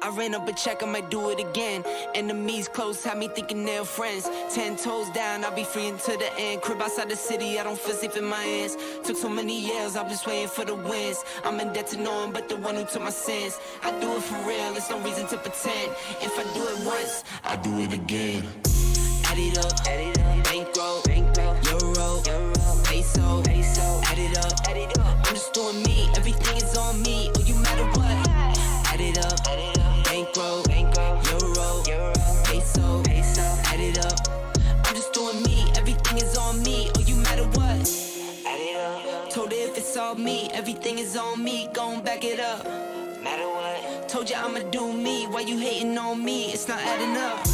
I ran up a check, I might do it again. Enemies close, had me thinking they're friends. 10 toes down, I'll be free until the end. Crib outside the city, I don't feel safe in my hands. Took so many years, I'm just waiting for the wins. I'm in debt to no one but the one who took my sins. I do it for real, there's no reason to pretend. If I do it once, I do it again. Add it up, bankroll, euro, peso, add it up. I'm just doing me, everything is on me. Oh, you matter what? Add it up, bankroll, euro, peso, add it up. I'm just doing me, everything is on me. Oh, you matter what? Add it up. Told her if it's all me, everything is on me. Gon' back it up. Matter what? Told ya I'ma do me. Why you hating on me? It's not adding up.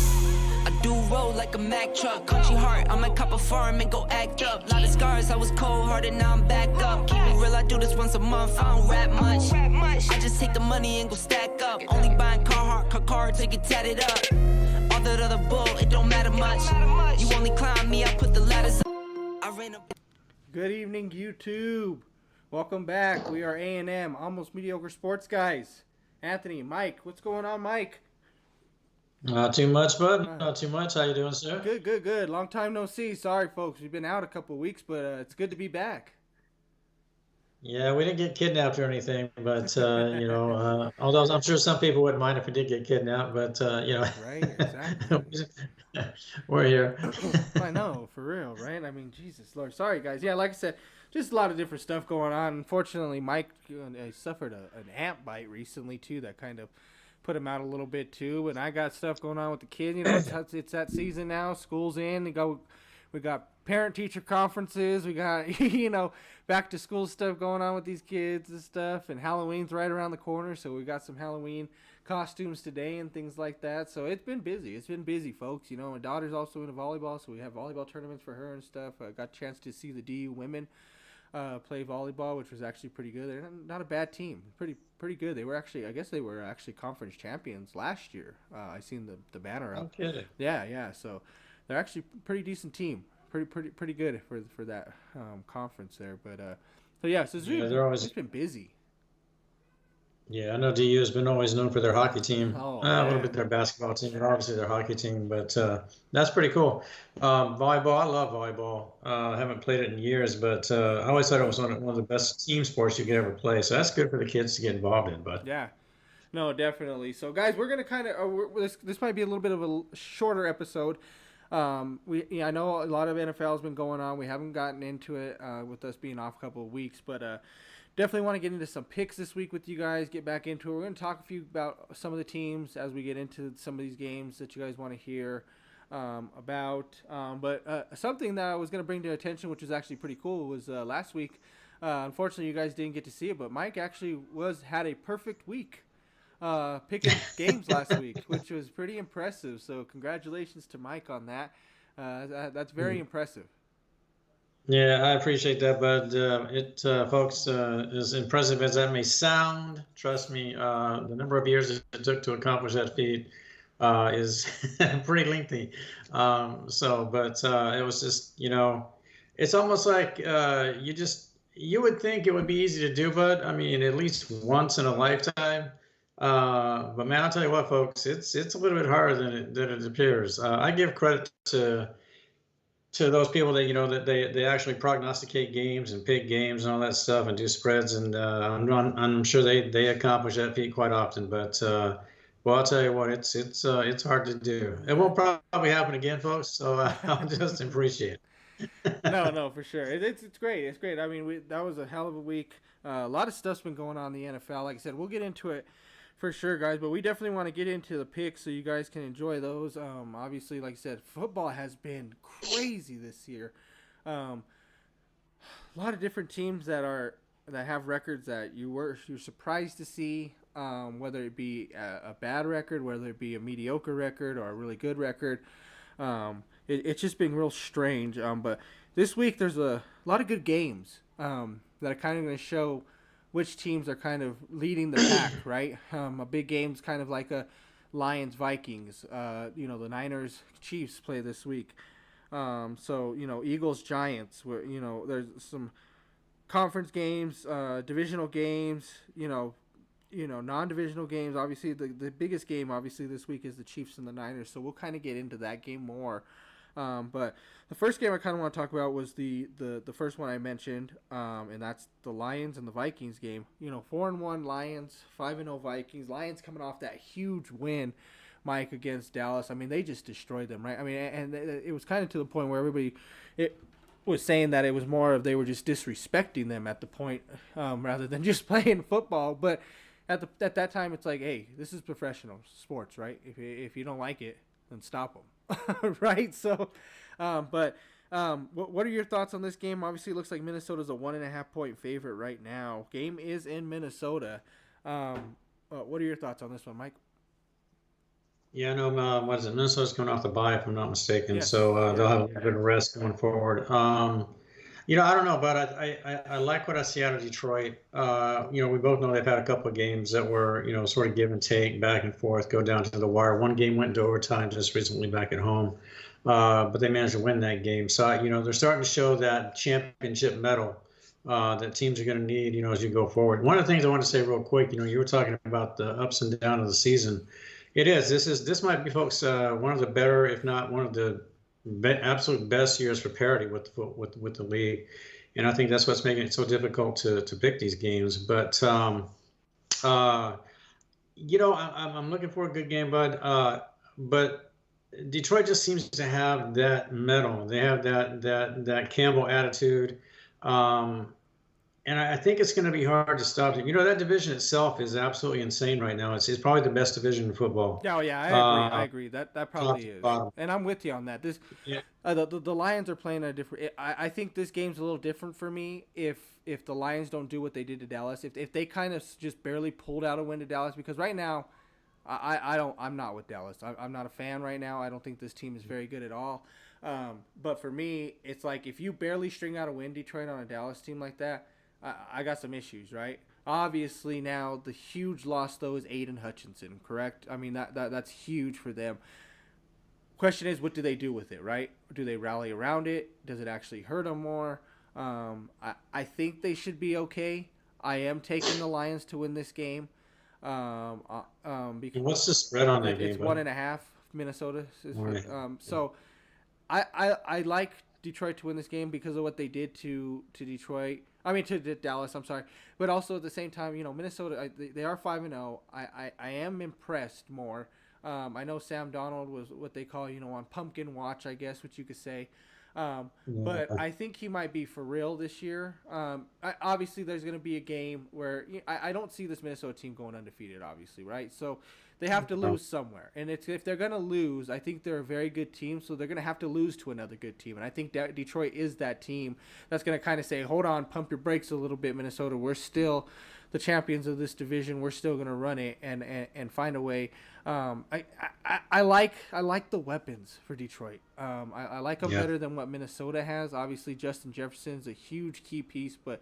I do roll like a Mack truck. Country heart, I might cop a farm and go act up. Lot of scars, I was cold-hearted, now I'm back up. Keep it real, I do this once a month, I don't rap much. I just take the money and go stack up. Only buying car to get tatted up. All that other bull, it don't matter much. You only climb me, I put the ladders up. I ran up. Good evening, YouTube. Welcome back. We are A&M, Almost Mediocre Sports Guys. Anthony, Mike, what's going on, Mike? Not too much, bud. Not too much. How you doing, sir? Good. Long time no see. Sorry, folks. We've been out a couple of weeks, but it's good to be back. Yeah, we didn't get kidnapped or anything, but although I'm sure some people wouldn't mind if we did get kidnapped, but Right, exactly. we're here. I know, for real, right? I mean, Jesus Lord. Sorry, guys. Yeah, like I said, just a lot of different stuff going on. Unfortunately, Mike suffered an ant bite recently, too, that kind of put him out a little bit, too. And I got stuff going on with the kids. You know, it's that season now. School's in. We got parent-teacher conferences. We got, back-to-school stuff going on with these kids and stuff. And Halloween's right around the corner, so we got some Halloween costumes today and things like that. So it's been busy. It's been busy, folks. You know, my daughter's also into volleyball, so we have volleyball tournaments for her and stuff. I got a chance to see the DU women play volleyball, which was actually pretty good. They're not a bad team. Pretty good. I guess they were actually conference champions last year. I seen the banner up. I'm kidding. Yeah. So they're actually pretty decent team. Pretty good for that conference there. But so yeah, so it's been busy. Yeah, I know DU has been always known for their hockey team. A little Yeah. bit their basketball team, and obviously their hockey team. But that's pretty cool. Volleyball, I love volleyball. I haven't played it in years, but I always thought it was one of the best team sports you could ever play. So that's good for the kids to get involved in. But Yeah. No, definitely. So, guys, we're gonna kind of this might be a little bit of a shorter episode. I know a lot of NFL has been going on. We haven't gotten into it with us being off a couple of weeks, but definitely want to get into some picks this week with you guys. Get back into it. We're gonna talk about some of the teams as we get into some of these games that you guys want to hear about. But something that I was gonna bring to attention, which was actually pretty cool, was last week. Unfortunately, you guys didn't get to see it, but Mike actually had a perfect week picking games last week, which was pretty impressive. So congratulations to Mike on that. That's very impressive. yeah, I appreciate that, but folks, as impressive as that may sound, trust me, the number of years it took to accomplish that feat is pretty lengthy. But it was just, it's almost like you would think it would be easy to do, but I mean, at least once in a lifetime. But man, I'll tell you what, folks, it's a little bit harder than it appears. I give credit to those people that that they actually prognosticate games and pick games and all that stuff and do spreads, and I'm sure they accomplish that feat quite often. But well, I'll tell you what, it's hard to do. It won't probably happen again, folks. So I'll just appreciate it. No, for sure. It's great. It's great. I mean, that was a hell of a week. A lot of stuff's been going on in the NFL. Like I said, we'll get into it for sure, guys. But we definitely want to get into the picks so you guys can enjoy those. Obviously, like I said, football has been crazy this year. A lot of different teams that have records that you're surprised to see. Whether it be a bad record, whether it be a mediocre record or a really good record. It's just been real strange. But this week there's a lot of good games that are kind of going to show which teams are kind of leading the pack, right? A big game's kind of like a Lions-Vikings. The Niners-Chiefs play this week. Eagles-Giants. There's some conference games, divisional games. non-divisional games. Obviously, the biggest game, obviously, this week is the Chiefs and the Niners. So we'll kind of get into that game more. But the first game I kind of want to talk about was the first one I mentioned, and that's the Lions and the Vikings game. 4-1 Lions, 5-0 Vikings. Lions coming off that huge win, Mike, against Dallas. I mean, they just destroyed them, right? I mean, and it was kind of to the point where everybody was saying that it was more of they were just disrespecting them at the point, rather than just playing football. But at that time, it's like, hey, this is professional sports, right? If you don't like it, then stop them, right? So, what are your thoughts on this game? Obviously, it looks like Minnesota's a 1.5 point favorite right now. Game is in Minnesota. What are your thoughts on this one, Mike? Yeah, no, what is it? Minnesota's coming off the bye, if I'm not mistaken. Yes. So they'll have a little bit of rest going forward. I don't know, but I like what I see out of Detroit. We both know they've had a couple of games that were, sort of give and take, back and forth, go down to the wire. One game went into overtime just recently back at home, but they managed to win that game. So, they're starting to show that championship medal that teams are going to need, as you go forward. One of the things I want to say real quick, you were talking about the ups and downs of the season. It is. This might be, folks, one of the better, if not one of the absolute best years for parity with the league, and I think that's what's making it so difficult to pick these games. But I'm looking for a good game, bud. But Detroit just seems to have that mettle. They have that Campbell attitude. And I think it's going to be hard to stop it. That division itself is absolutely insane right now. It's probably the best division in football. Oh yeah, I agree. That probably is, and I'm with you on that. The Lions are playing a different. I think this game's a little different for me if the Lions don't do what they did to Dallas. If they kind of just barely pulled out a win to Dallas, because right now, I'm not with Dallas. I'm not a fan right now. I don't think this team is very good at all. But for me, it's like if you barely string out a win, Detroit, on a Dallas team like that, I got some issues, right? Obviously, now the huge loss, though, is Aiden Hutchinson, correct? I mean, that's huge for them. Question is, what do they do with it, right? Do they rally around it? Does it actually hurt them more? I think they should be okay. I am taking the Lions to win this game. Because what's the spread on that game? It's 1.5. Minnesota. So I like Detroit to win this game because of what they did to Detroit. I mean, to Dallas, I'm sorry. But also at the same time, Minnesota, they are 5-0. I am impressed more. I know Sam Darnold was what they call, on pumpkin watch, I guess, what you could say. But I think he might be for real this year. Obviously, there's going to be a game where I don't see this Minnesota team going undefeated, obviously, right? So they have to lose somewhere. And if they're going to lose, I think they're a very good team, so they're going to have to lose to another good team. And I think that Detroit is that team that's going to kind of say, hold on, pump your brakes a little bit, Minnesota. We're still the champions of this division. We're still going to run it and find a way. I like the weapons for Detroit. I like them better than what Minnesota has. Obviously, Justin Jefferson's a huge key piece, but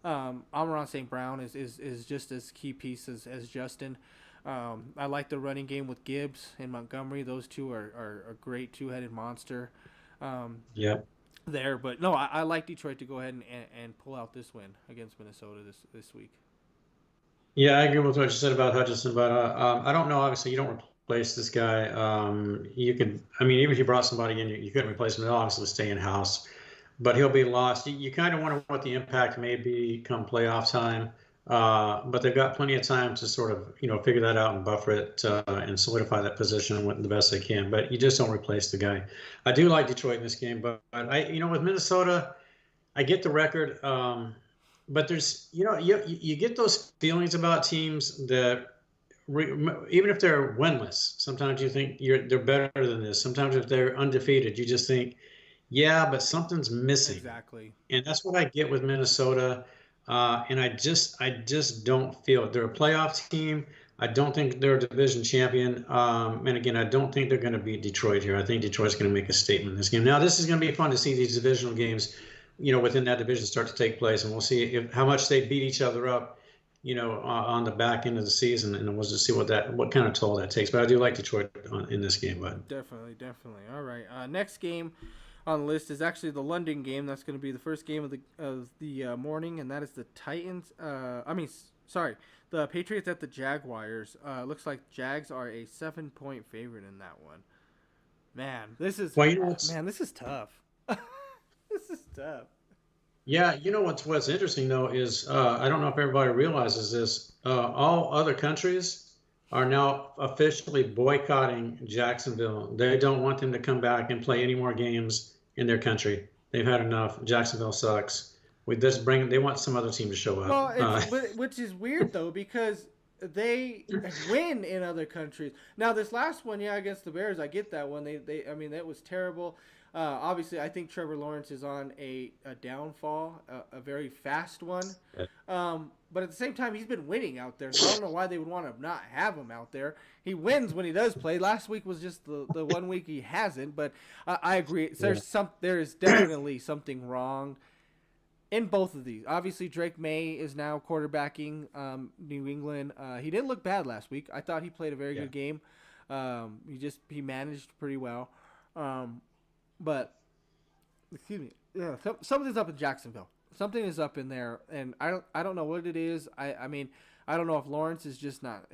Amon-Ra St. Brown is just as key piece as Justin. I like the running game with Gibbs and Montgomery. Those two are a great two-headed monster. There, but no, I like Detroit to go ahead and pull out this win against Minnesota this week. Yeah, I agree with what you said about Hutchinson, but I don't know. Obviously, you don't replace this guy. Even if you brought somebody in, you couldn't replace him. He'll obviously stay in house, but he'll be lost. You kind of wonder what the impact may be come playoff time. But they've got plenty of time to sort of, figure that out and buffer it and solidify that position the best they can. But you just don't replace the guy. I do like Detroit in this game, but with Minnesota, I get the record. But there's, you get those feelings about teams that even if they're winless, sometimes you think they're better than this. Sometimes if they're undefeated, you just think, yeah, but something's missing. Exactly. And that's what I get with Minnesota. And I just don't feel it. They're a playoff team. I don't think they're a division champion. And again, I don't think they're going to beat Detroit here. I think Detroit's going to make a statement in this game. Now, this is going to be fun to see these divisional games, within that division start to take place, and we'll see how much they beat each other up, on the back end of the season, and we'll just see what kind of toll that takes. But I do like Detroit in this game, bud. Definitely. All right. Next game on the list is actually the London game. That's going to be the first game of the morning, and that is the Titans. Sorry, the Patriots at the Jaguars. Looks like Jags are a 7-point favorite in that one. Man, this is Well, you know what's man, this is tough. This is tough. yeah, you know what's interesting though is I don't know if everybody realizes this. All other countries are now officially boycotting Jacksonville. They don't want them to come back and play any more games in their country. They've had enough. Jacksonville sucks. We just bring. They want some other team to show up. Well, it's which is weird though because they win in other countries. Now this last one, yeah, against the Bears, I get that one. They I mean that was terrible. Obviously, I think Trevor Lawrence is on a downfall, a very fast one. But at the same time, he's been winning out there, so I don't know why they would want to not have him out there. He wins when he does play. Last week was just the 1 week he hasn't, but I agree. There is definitely something wrong in both of these. Obviously, Drake May is now quarterbacking New England. He didn't look bad last week. I thought he played a very good game. He managed pretty well. But excuse me, yeah, something's up in Jacksonville. Something is up in there, and I don't know what it is. I mean, I don't know if Lawrence is just not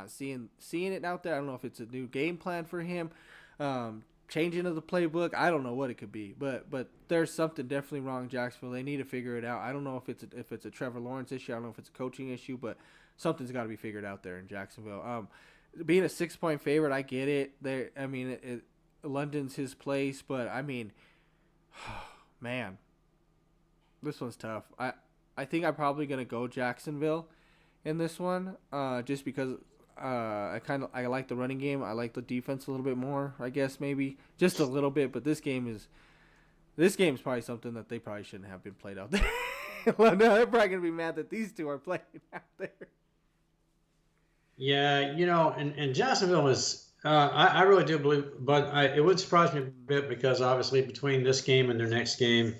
seeing it out there. I don't know if it's a new game plan for him, changing of the playbook. I don't know what it could be, but there's something definitely wrong in Jacksonville. They need to figure it out. I don't know if it's a Trevor Lawrence issue. I don't know if it's a coaching issue, but something's got to be figured out there in Jacksonville. Being a 6-point favorite, I get it. I mean, London's his place, but I mean, man, this one's tough. I think I'm probably gonna go Jacksonville in this one, just because I like the running game. I like the defense a little bit more. I guess maybe just a little bit, but this game is probably something that they probably shouldn't have been played out there. Well, no, they're probably gonna be mad that these two are playing out there. Yeah, and Jacksonville is. I really do believe, but it would surprise me a bit because obviously between this game and their next game,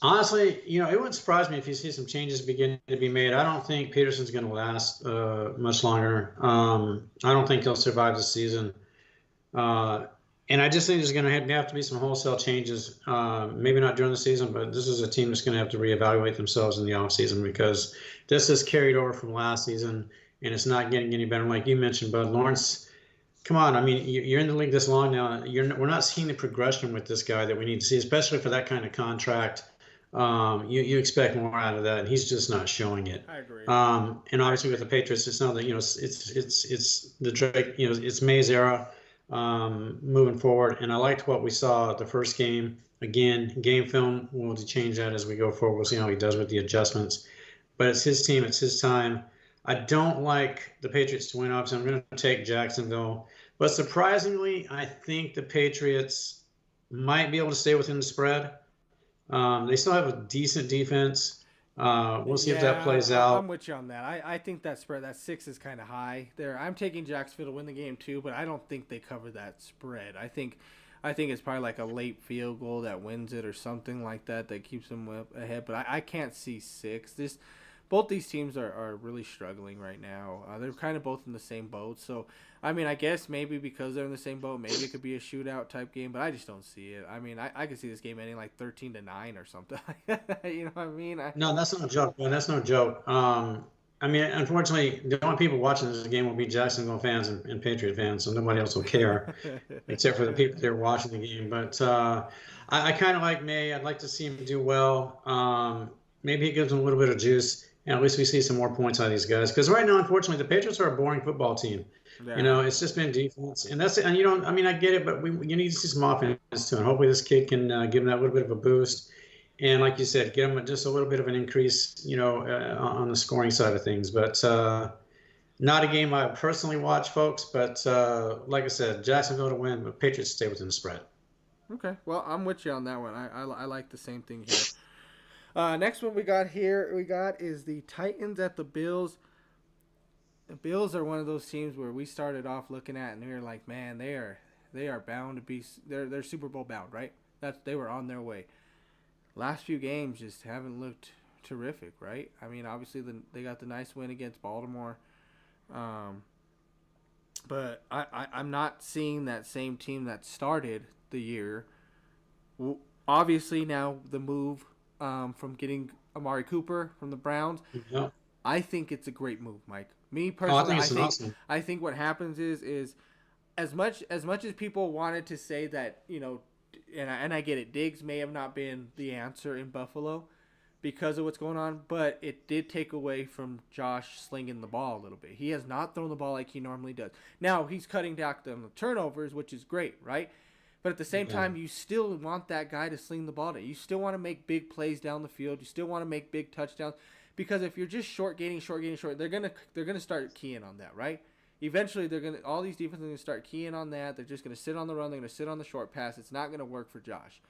honestly, it wouldn't surprise me if you see some changes beginning to be made. I don't think Peterson's going to last much longer. I don't think he'll survive the season. And I just think there's going to have to be some wholesale changes, maybe not during the season, but this is a team that's going to have to reevaluate themselves in the offseason because this is carried over from last season, and it's not getting any better. Like you mentioned, Bud Lawrence, come on. I mean, you're in the league this long now. We're not seeing the progression with this guy that we need to see, especially for that kind of contract. You expect more out of that, and he's just not showing it. I agree. And obviously with the Patriots, it's not that it's the Drake, it's May's era moving forward. And I liked what we saw the first game. Again, game film, we'll change that as we go forward. We'll see how he does with the adjustments. But it's his team, it's his time. I don't like the Patriots to win, obviously. I'm going to take Jacksonville. But surprisingly, I think the Patriots might be able to stay within the spread. They still have a decent defense. We'll see if that plays out. I'm with you on that. I think that spread, that 6 is kind of high there. I'm taking Jacksonville to win the game too, but I don't think they cover that spread. I think it's probably like a late field goal that wins it or something like that keeps them ahead. But I can't see 6. Both these teams are really struggling right now. They're kind of both in the same boat. So, I mean, I guess maybe because they're in the same boat, maybe it could be a shootout type game, but I just don't see it. I mean, I could see this game ending like 13-9 or something. You know what I mean? No, that's not a joke. Man. That's no joke. I mean, unfortunately, the only people watching this game will be Jacksonville fans and Patriot fans, so nobody else will care except for the people that are watching the game. But I kind of like May. I'd like to see him do well. Maybe he gives them a little bit of juice. And at least we see some more points out of these guys. Because right now, unfortunately, the Patriots are a boring football team. Yeah. It's just been defense. And that's it. And I get it, but you need to see some offense too. And hopefully this kid can give him that little bit of a boost. And like you said, get him just a little bit of an increase, on the scoring side of things. But not a game I personally watch, folks. But like I said, Jacksonville to win, but Patriots stay within the spread. Okay. Well, I'm with you on that one. I like the same thing here. Next one we got is the Titans at the Bills. The Bills are one of those teams where we started off looking at and we were like, man, they are bound to be, they're Super Bowl bound, right? They were on their way. Last few games just haven't looked terrific, right? I mean, obviously they got the nice win against Baltimore, but I'm not seeing that same team that started the year. Obviously now the move from getting Amari Cooper from the Browns. Yeah. I think it's a great move, Mike. Me Oh, I personally, think it's an awesome. I think what happens is as much as people wanted to say that, and I get it, Diggs may have not been the answer in Buffalo because of what's going on, but it did take away from Josh slinging the ball a little bit. He has not thrown the ball like he normally does. Now he's cutting back on the turnovers, which is great, right? But at the same time, you still want that guy to sling the ball to. You still want to make big plays down the field. You still want to make big touchdowns, because if you're just short gaining, they're gonna start keying on that, right? Eventually, all these defenses are gonna start keying on that. They're just gonna sit on the run. They're gonna sit on the short pass. It's not gonna work for Josh.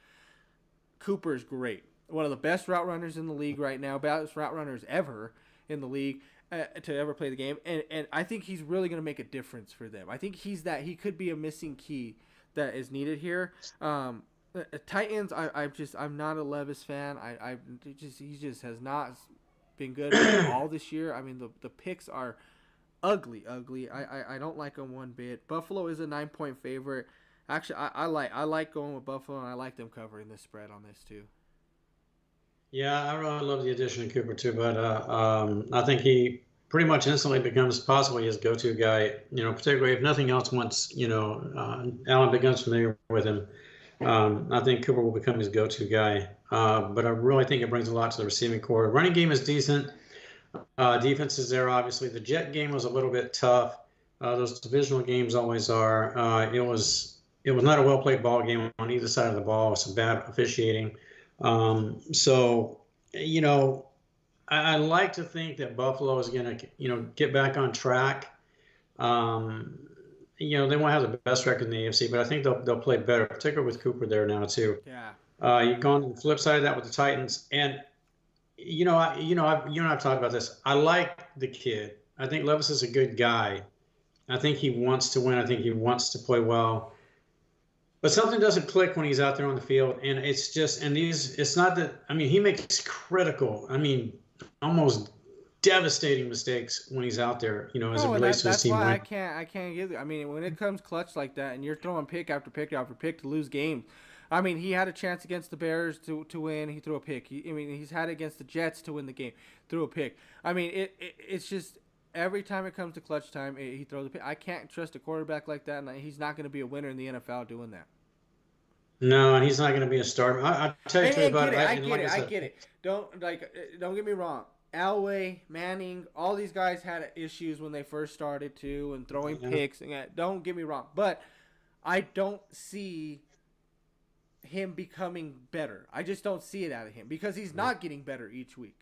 Cooper is great, one of the best route runners in the league right now, best route runners ever in the league to ever play the game, and I think he's really gonna make a difference for them. I think he could be a missing key that is needed here. Titans, I'm not a Levis fan. He just has not been good at all this year. I mean, the picks are ugly. I don't like them one bit. Buffalo is a 9-point favorite. Actually, I like going with Buffalo, and I like them covering this spread on this too. Yeah, I really love the addition of Cooper too, but I think he pretty much instantly becomes possibly his go-to guy. Particularly if nothing else, once Allen becomes familiar with him, I think Cooper will become his go-to guy. But I really think it brings a lot to the receiving core. Running game is decent. Defense is there, obviously. The Jet game was a little bit tough. Those divisional games always are. It was not a well-played ball game on either side of the ball. Some bad officiating. So, I like to think that Buffalo is going to, get back on track. They won't have the best record in the AFC, but I think they'll play better, particularly with Cooper there now too. Yeah. You've gone to the flip side of that with the Titans, and you and I've talked about this. I like the kid. I think Levis is a good guy. I think he wants to win. I think he wants to play well. But something doesn't click when he's out there on the field, and it's not that. I mean, he makes critical, almost devastating mistakes when he's out there. As it relates to his team. That's why I can't get it. I mean, when it comes clutch like that, and you're throwing pick after pick after pick to lose games. I mean, he had a chance against the Bears to win. He threw a pick. He's had it against the Jets to win the game. Threw a pick. I mean, it's just every time it comes to clutch time, he throws a pick. I can't trust a quarterback like that, and he's not going to be a winner in the NFL doing that. No, and he's not going to be a starter. I tell you about it. I get it. Don't get me wrong. Elway, Manning, all these guys had issues when they first started too, and throwing picks. And don't get me wrong, but I don't see him becoming better. I just don't see it out of him because he's not getting better each week.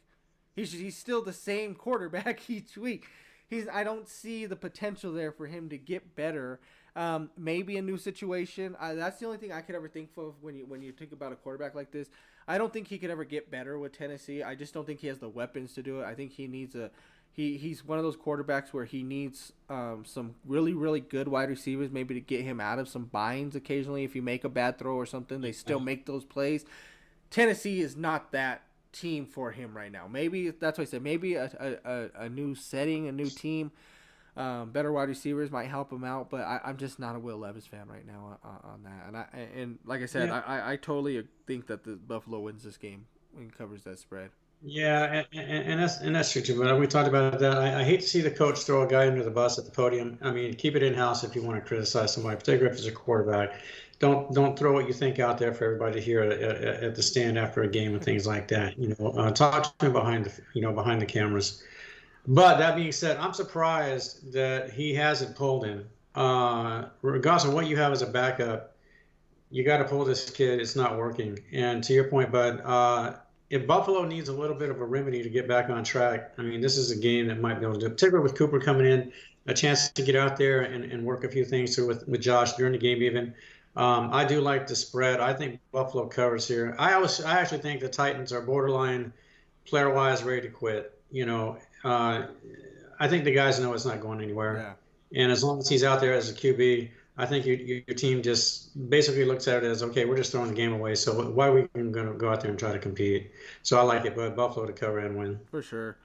He's still the same quarterback each week. I don't see the potential there for him to get better. Maybe a new situation. That's the only thing I could ever think of when you think about a quarterback like this. I don't think he could ever get better with Tennessee. I just don't think he has the weapons to do it. I think he needs he's one of those quarterbacks where he needs some really, really good wide receivers maybe to get him out of some binds occasionally. If you make a bad throw or something, they still make those plays. Tennessee is not that team for him right now. Maybe that's what I said. Maybe a new setting, a new team, better wide receivers might help him out. But I'm just not a Will Levis fan right now on that. And like I said, I totally think that the Buffalo wins this game and covers that spread. Yeah, and that's true too. But we talked about that. I hate to see the coach throw a guy under the bus at the podium. I mean, keep it in house if you want to criticize somebody, particularly if it's a quarterback. Don't throw what you think out there for everybody to hear at the stand after a game and things like that. Talk to him behind the cameras. But that being said, I'm surprised that he hasn't pulled him. Regardless of what you have as a backup, you got to pull this kid. It's not working. And to your point, Bud, if Buffalo needs a little bit of a remedy to get back on track, I mean, this is a game that might be able to do it, particularly with Cooper coming in, a chance to get out there and work a few things through with Josh during the game even. I do like the spread. I think Buffalo covers here. I actually think the Titans are borderline player-wise ready to quit. I think the guys know it's not going anywhere. Yeah. And as long as he's out there as a QB, I think your team just basically looks at it as, okay, we're just throwing the game away. So why are we going to go out there and try to compete? So I like it, but Buffalo to cover and win. For sure.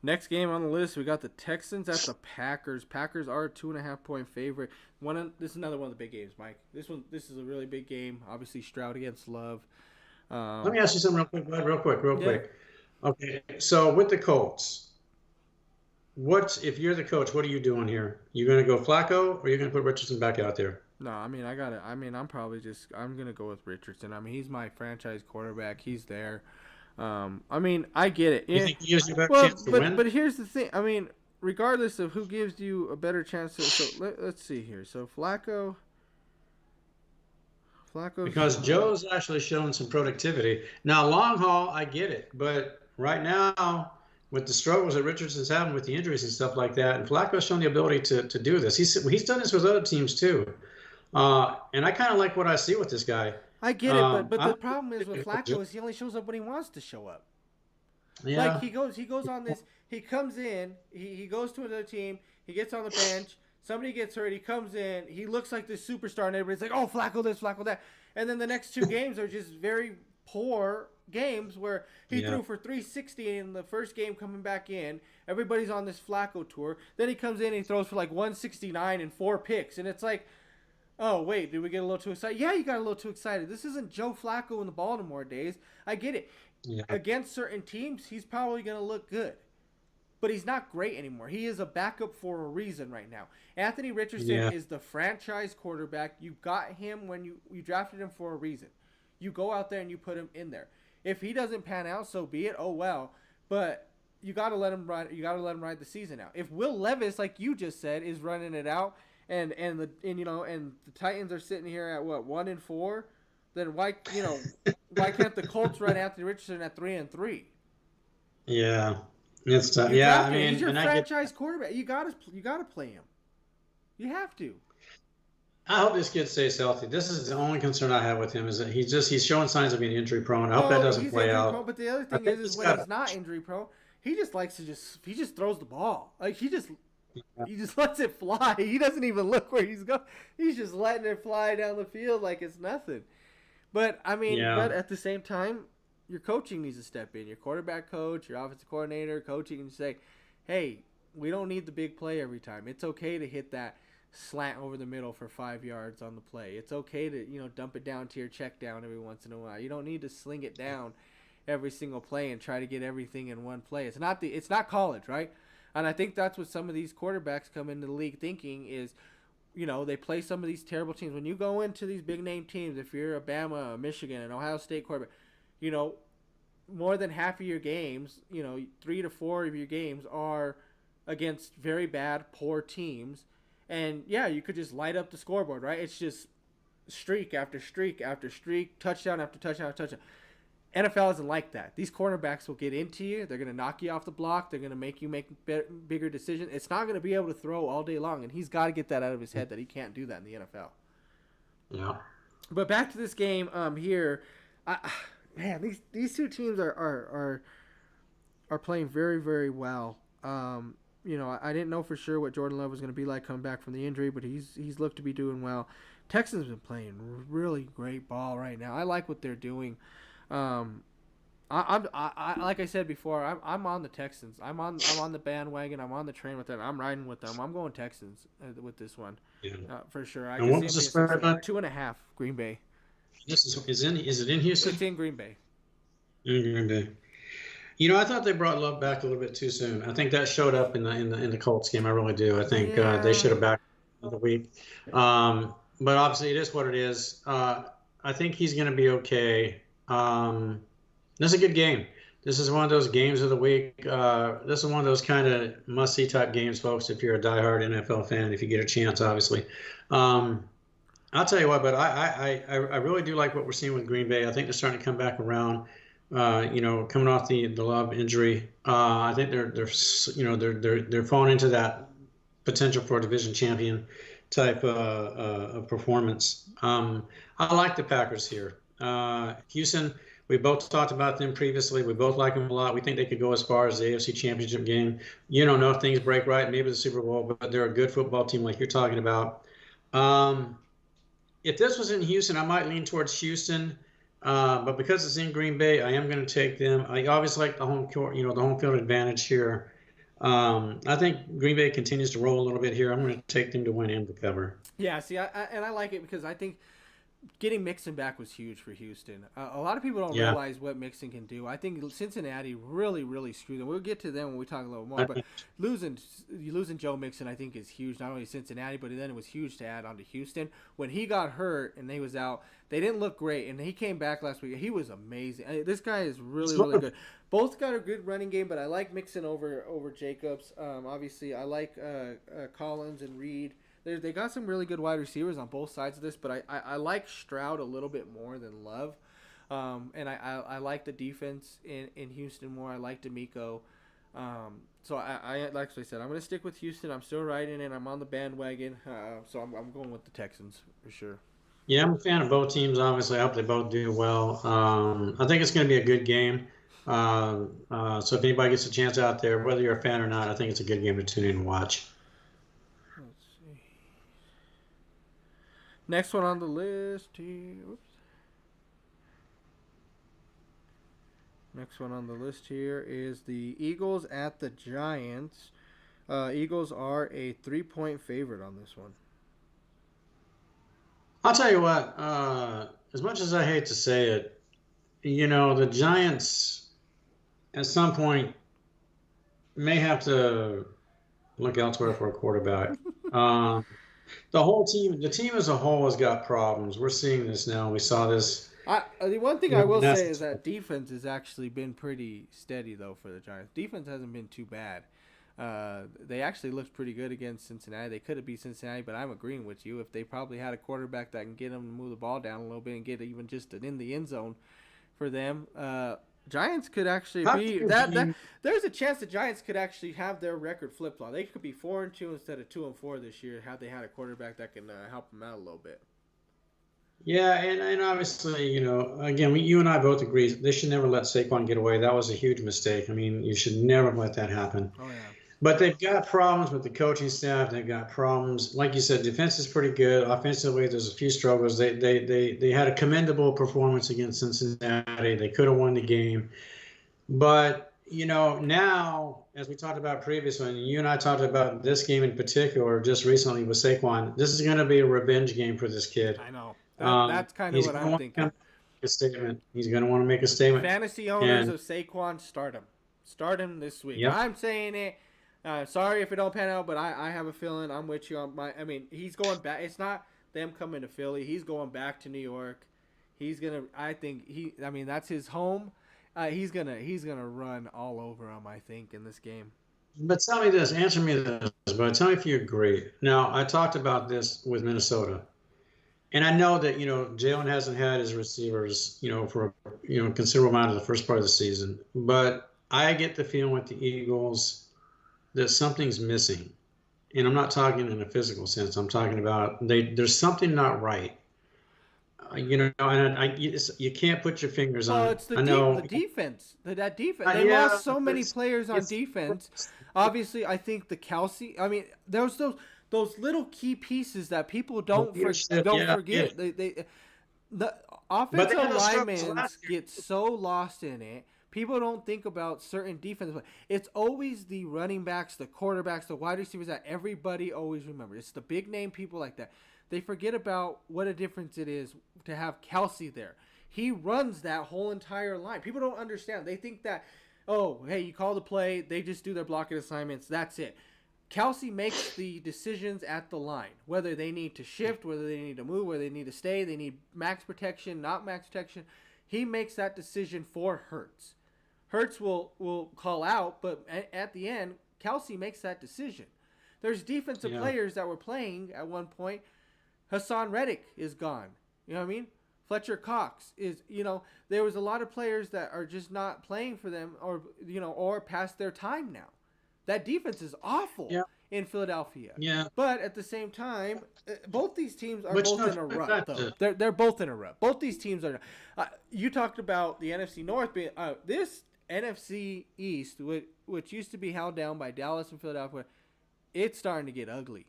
Next game on the list, we got the Texans at the Packers. Packers are a 2.5-point favorite. This is another one of the big games, Mike. This is a really big game. Obviously, Stroud against Love. Let me ask you something real quick, Bud. Real quick. Okay, so with the Colts, if you're the coach, what are you doing here? You going to go Flacco, or are you going to put Richardson back out there? No, I mean I'm gonna go with Richardson. I mean he's my franchise quarterback. He's there. I mean I get it. You Yeah. think he gives you a better Well, chance to win? but here's the thing. I mean, regardless of who gives you a better chance to, let's see here. So Flacco. Because Joe's actually showing some productivity. Now, long haul, I get it. But right now, with the struggles that Richardson's having with the injuries and stuff like that, and Flacco's shown the ability to do this. He's done this with other teams too. And I kind of like what I see with this guy. I get it, but the problem is with Flacco is he only shows up when he wants to show up. Yeah. Like he goes on this. He comes in. He goes to another team. He gets on the bench. Somebody gets hurt. He comes in. He looks like this superstar, and everybody's like, "Oh, Flacco this, Flacco that." And then the next two games are just very poor games where he threw for 360 in the first game coming back in. Everybody's on this Flacco tour. Then he comes in and he throws for like 169 and 4 picks, and it's like, oh wait, did we get a little too excited? Yeah, you got a little too excited. This isn't Joe Flacco in the Baltimore days. I get it. Yeah. Against certain teams, he's probably going to look good. But he's not great anymore. He is a backup for a reason right now. Anthony Richardson is the franchise quarterback. You got him when you drafted him for a reason. You go out there and you put him in there. If he doesn't pan out, so be it. Oh well. But you got to let him ride. You got to let him ride the season out. If Will Levis, like you just said, is running it out, and the Titans are sitting here at what 1-4, then why can't the Colts run Anthony Richardson at 3-3? Yeah. It's tough. Yeah, I mean, he's your franchise quarterback. You gotta play him. You have to. I hope this kid stays healthy. This is the only concern I have with him is that he's showing signs of being injury prone. I hope that doesn't play out. Prone, but the other thing is when he's not injury prone, he just likes to he just throws the ball. Like he just lets it fly. He doesn't even look where he's going. He's just letting it fly down the field like it's nothing. But I mean, but at the same time, your coaching needs to step in. Your quarterback coach, your offensive coordinator, coaching, and say, hey, we don't need the big play every time. It's okay to hit that slant over the middle for 5 yards on the play. It's okay to, dump it down to your check down every once in a while. You don't need to sling it down every single play and try to get everything in one play. It's not college, right? And I think that's what some of these quarterbacks come into the league thinking is, they play some of these terrible teams. When you go into these big name teams, if you're Alabama, Michigan, and Ohio State quarterback, more than half of your games, 3 to 4 of your games are against very bad, poor teams. And, you could just light up the scoreboard, right? It's just streak after streak after streak, touchdown after touchdown after touchdown. NFL isn't like that. These cornerbacks will get into you. They're going to knock you off the block. They're going to make you make bigger decisions. It's not going to be able to throw all day long, and he's got to get that out of his head that he can't do that in the NFL. Yeah. But back to this game here. Man, these two teams are playing very, very well. I didn't know for sure what Jordan Love was going to be like coming back from the injury, but he's looked to be doing well. Texans been playing really great ball right now. I like what they're doing. I like I said before, I'm on the Texans. I'm on the bandwagon. I'm on the train with them. I'm riding with them. I'm going Texans with this one, for sure. I what was the spread? 2.5 Green Bay. Is it in Houston? It's in Green Bay. In Green Bay. I thought they brought Love back a little bit too soon. I think that showed up in the Colts game. I really do. I think they should have backed another week. But obviously, it is what it is. I think he's going to be okay. This is a good game. This is one of those games of the week. This is one of those kind of must-see type games, folks, if you're a diehard NFL fan, if you get a chance, obviously. I'll tell you what, but I really do like what we're seeing with Green Bay. I think they're starting to come back around. Coming off the Love injury, I think they're falling into that potential for a division champion type of performance. I like the Packers here. Houston, we both talked about them previously. We both like them a lot. We think they could go as far as the AFC Championship game. You don't know if things break right, maybe the Super Bowl, but they're a good football team like you're talking about. If this was in Houston, I might lean towards Houston. But because it's in Green Bay, I am going to take them. I obviously like the home court, the home field advantage here. I think Green Bay continues to roll a little bit here. I'm going to take them to win and to cover. Yeah, see, I like it because I think getting Mixon back was huge for Houston. A lot of people don't Yeah. realize what Mixon can do. I think Cincinnati really, really screwed them. We'll get to them when we talk a little more. But losing Joe Mixon, I think, is huge. Not only Cincinnati, but then it was huge to add on to Houston. When he got hurt and he was out, they didn't look great. And he came back last week. He was amazing. This guy is really, really good. Both got a good running game, but I like Mixon over Jacobs. Obviously, I like Collins and Reed. They got some really good wide receivers on both sides of this, but I like Stroud a little bit more than Love. And I like the defense in Houston more. I like D'Amico. So I like I said, I'm going to stick with Houston. I'm still riding it. I'm on the bandwagon. So I'm going with the Texans for sure. Yeah, I'm a fan of both teams. Obviously, I hope they both do well. I think it's going to be a good game. So if anybody gets a chance out there, whether you're a fan or not, I think it's a good game to tune in and watch. Let's see. Next one on the list here. Oops. Next one on the list here is the Eagles at the Giants. Eagles are a 3-point favorite on this one. I'll tell you what, as much as I hate to say it, the Giants at some point may have to look elsewhere for a quarterback. The team as a whole has got problems. We're seeing this now. We saw this. The one thing I will say is that defense has actually been pretty steady, though, for the Giants. Defense hasn't been too bad. They actually looked pretty good against Cincinnati. They could have beat Cincinnati, but I'm agreeing with you. If they probably had a quarterback that can get them to move the ball down a little bit and get even just in the end zone for them, Giants could actually be that. There's a chance the Giants could actually have their record flip-flop. They could be 4-2 instead of 2-4 this year had they had a quarterback that can help them out a little bit. Yeah, and obviously, again, you and I both agree they should never let Saquon get away. That was a huge mistake. I mean, you should never let that happen. Oh, yeah. But they've got problems with the coaching staff. They've got problems, like you said. Defense is pretty good. Offensively, there's a few struggles. They had a commendable performance against Cincinnati. They could have won the game, but now, as we talked about previously, and you and I talked about this game in particular just recently with Saquon, this is going to be a revenge game for this kid. I know. That's kind of what I'm thinking. He's going to want to make a statement. Fantasy owners of Saquon, start him. Start him this week. Yep. I'm saying it. Sorry if it don't pan out, but I have a feeling I'm with you on he's going back. It's not them coming to Philly. He's going back to New York. He's gonna. That's his home. He's gonna run all over him. I think in this game. But tell me this. Answer me this. But tell me if you agree. Now I talked about this with Minnesota, and I know that Jalen hasn't had his receivers for a considerable amount of the first part of the season, but I get the feeling with the Eagles that something's missing. And I'm not talking in a physical sense. I'm talking about there's something not right. And you can't put your fingers on it. It's the defense. That defense. They lost so many players on defense. Obviously, I think the Kelsey. There's those little key pieces that people don't forget. The offensive linemen get so lost in it. People don't think about certain defense. It's always the running backs, the quarterbacks, the wide receivers that everybody always remembers. It's the big name people like that. They forget about what a difference it is to have Kelsey there. He runs that whole entire line. People don't understand. They think that, oh, hey, you call the play, they just do their blocking assignments, that's it. Kelsey makes the decisions at the line, whether they need to shift, whether they need to move, whether they need to stay, they need max protection, not max protection. He makes that decision for Hurts. Hurts will call out, but at the end, Kelsey makes that decision. There's defensive players that were playing at one point. Hassan Reddick is gone. You know what I mean? Fletcher Cox is, there was a lot of players that are just not playing for them or past their time now. That defense is awful in Philadelphia. Yeah. But at the same time, both these teams are both in a rut, though. They're both in a rut. Both these teams are. You talked about the NFC North being this NFC East, which used to be held down by Dallas and Philadelphia. It's starting to get ugly.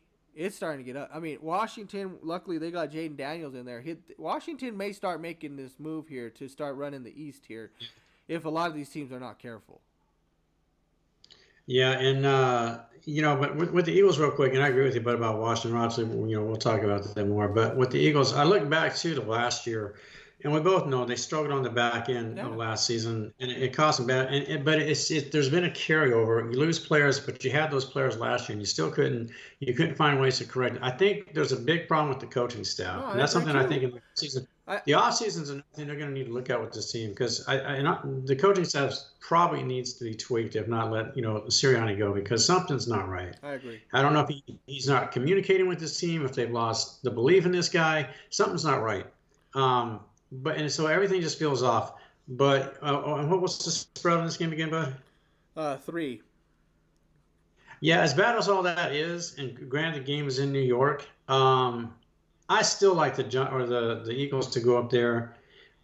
Washington, luckily they got Jaden Daniels in there. Washington may start making this move here to start running the East here if a lot of these teams are not careful. Yeah, and but with the Eagles, real quick, and I agree with you, but about Washington, obviously, we'll talk about that more. But with the Eagles, I look back to last year, and we both know they struggled on the back end of Yeah. last season, and it cost them bad. But there's been a carryover. You lose players, but you had those players last year, and you couldn't find ways to correct it. I think there's a big problem with the coaching No, staff, and I that's agree something I think too. in the season. I The off season's another thing they're going to need to look at with this team because the coaching staff probably needs to be tweaked, if not let Sirianni go because something's not right. I agree. I don't know if he's not communicating with his team, if they've lost the belief in this guy. Something's not right. And so everything just feels off. But and what was the spread in this game again, bud? 3. Yeah, as bad as all that is, and granted, the game is in New York. I still like the Eagles to go up there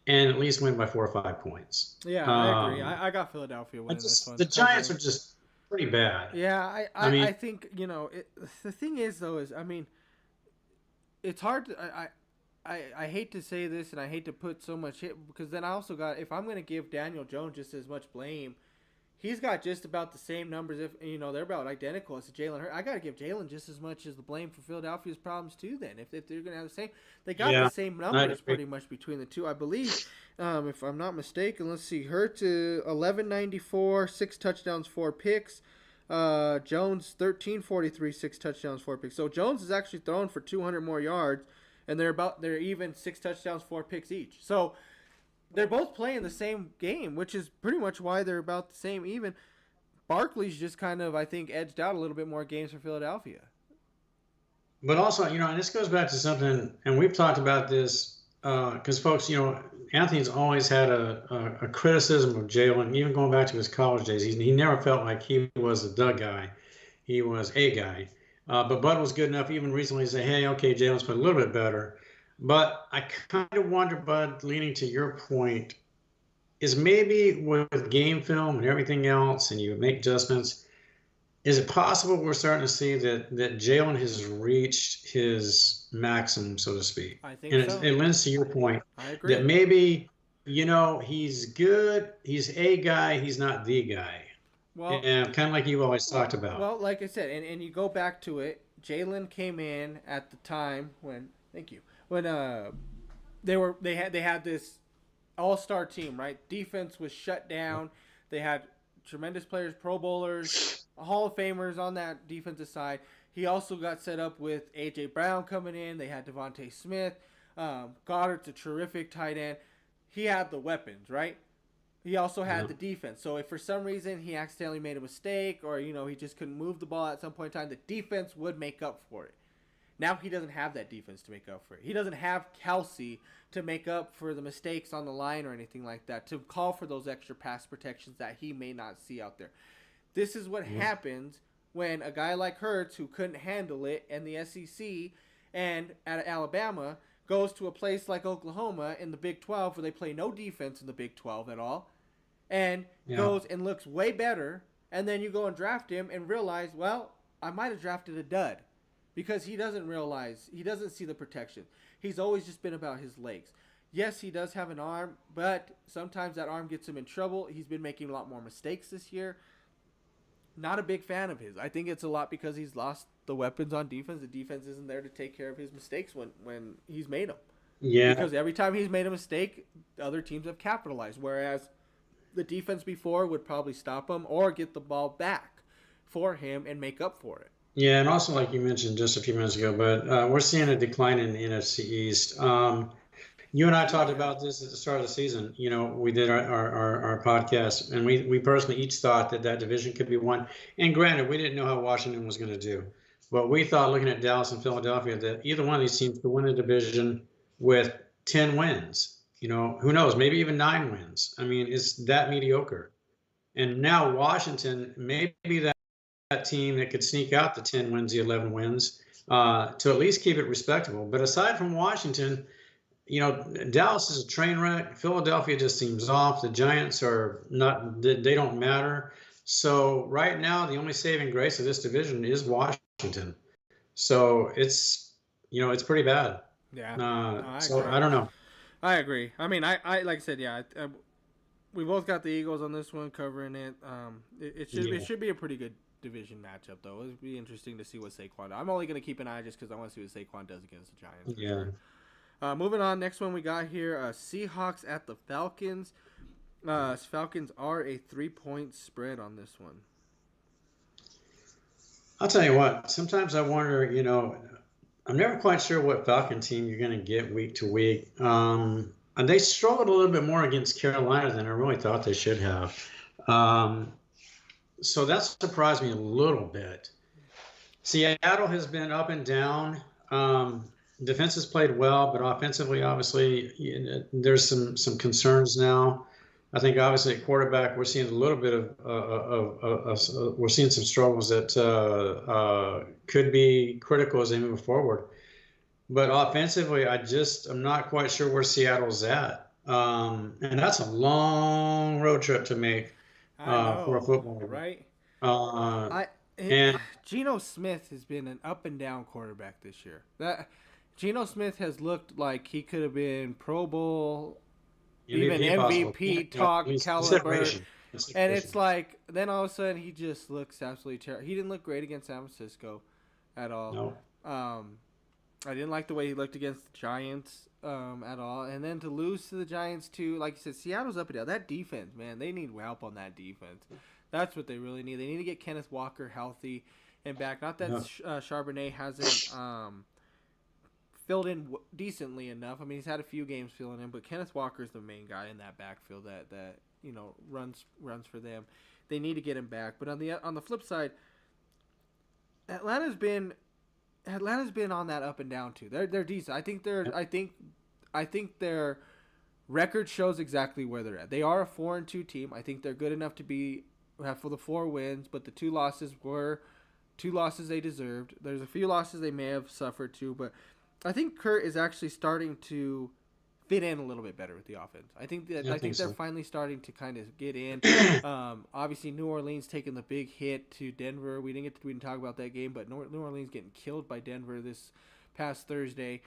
and at least win by 4 or 5 points. Yeah, I agree. I got Philadelphia winning this one. The Giants are just pretty bad. Yeah, I mean, I think the thing is though is I mean, it's hard. I hate to say this and I hate to put so much hit because then I also got if I'm gonna give Daniel Jones just as much blame, he's got just about the same numbers. If they're about identical as Jalen Hurts. I got to give Jalen just as much as the blame for Philadelphia's problems too. Then if they're gonna have the same, they got yeah, the same numbers pretty much between the two, I believe. If I'm not mistaken, let's see. Hurts 1194, 6 touchdowns, 4 picks. Jones 1343, 6 touchdowns, 4 picks. So Jones is actually thrown for 200 more yards, and they're even 6 touchdowns, 4 picks each. So they're both playing the same game, which is pretty much why they're about the same even. Barkley's just kind of, I think, edged out a little bit more games for Philadelphia. but also, and this goes back to something, and we've talked about this because folks, Anthony's always had a criticism of Jalen, even going back to his college days. He never felt like he was the guy. He was a guy. But Bud was good enough even recently to say, hey, okay, Jalen's played a little bit better. But I kind of wonder, Bud, leaning to your point, is maybe with game film and everything else, and you make adjustments, is it possible we're starting to see that Jalen has reached his maximum, so to speak? I think And so. it lends to your point I agree. that maybe, he's good, he's a guy, he's not the guy. Well, And kind of like you've always talked about. well, like I said, and you go back to it. Jalen came in at the time when they had this all-star team, right? Defense was shut down. They had tremendous players, Pro Bowlers, Hall of Famers on that defensive side. He also got set up with A.J. Brown coming in. They had Devontae Smith. Goddard's a terrific tight end. He had the weapons, right? He also had the defense. So if for some reason he accidentally made a mistake or, he just couldn't move the ball at some point in time, the defense would make up for it. Now he doesn't have that defense to make up for it. He doesn't have Kelsey to make up for the mistakes on the line or anything like that, to call for those extra pass protections that he may not see out there. This is what happens when a guy like Hurts, who couldn't handle it in the SEC and at Alabama, goes to a place like Oklahoma in the Big 12 where they play no defense in the Big 12 at all, and goes and looks way better, and then you go and draft him and realize, well, I might have drafted a dud. Because he doesn't see the protection. He's always just been about his legs. Yes, he does have an arm, but sometimes that arm gets him in trouble. He's been making a lot more mistakes this year. Not a big fan of his. I think it's a lot because he's lost the weapons on defense. The defense isn't there to take care of his mistakes when he's made them. Yeah. Because every time he's made a mistake, other teams have capitalized. Whereas the defense before would probably stop him or get the ball back for him and make up for it. Yeah, and also like you mentioned just a few minutes ago, but we're seeing a decline in the NFC East. You and I talked about this at the start of the season. We did our podcast, and we personally each thought that division could be won. And granted, we didn't know how Washington was going to do. But we thought, looking at Dallas and Philadelphia, that either one of these teams could win a division with 10 wins. Who knows, maybe even 9 wins. I mean, it's that mediocre. And now Washington, maybe that team that could sneak out the 10 wins, the 11 wins, to at least keep it respectable. But aside from Washington, Dallas is a train wreck. Philadelphia just seems off. The Giants are not, they don't matter. So right now, the only saving grace of this division is Washington. So it's pretty bad. Yeah. I don't know. I agree. I mean, I like I said, yeah. we both got the Eagles on this one, covering it. It should be a pretty good division matchup, though. It'll be interesting to see what Saquon. I'm only going to keep an eye just because I want to see what Saquon does against the Giants. Yeah. Sure. Moving on, next one we got here: Seahawks at the Falcons. Falcons are a 3-point spread on this one. I'll tell you what. Sometimes I wonder. I'm never quite sure what Falcon team you're going to get week to week. And they struggled a little bit more against Carolina than I really thought they should have. So that surprised me a little bit. Seattle has been up and down. Defense has played well, but offensively, obviously, there's some concerns now. I think obviously at quarterback, we're seeing a little bit of we're seeing some struggles that could be critical as they move forward. But offensively, I'm not quite sure where Seattle's at. And that's a long road trip to make for a football game. Right? And Geno Smith has been an up and down quarterback this year. Geno Smith has looked like he could have been Pro Bowl, even MVP talk caliber. And it's like, then all of a sudden he just looks absolutely terrible. He didn't look great against San Francisco at all. No. I didn't like the way he looked against the Giants at all. And then to lose to the Giants, too, like you said, Seattle's up and down. That defense, man, they need help on that defense. That's what they really need. They need to get Kenneth Walker healthy and back. Not that Charbonnet hasn't filled in decently enough. I mean, he's had a few games filling in, but Kenneth Walker's the main guy in that backfield that runs for them. They need to get him back. But on the flip side, Atlanta's been on that up and down too. They're decent. I think their record shows exactly where they're at. They are a 4-2 team. I think they're good enough to have for the 4 wins, but the 2 losses were 2 losses they deserved. There's a few losses they may have suffered too, but I think Kurt is actually starting to fit in a little bit better with the offense. I think they're finally starting to kind of get in. Obviously, New Orleans taking the big hit to Denver. We didn't talk about that game, but New Orleans getting killed by Denver this past Thursday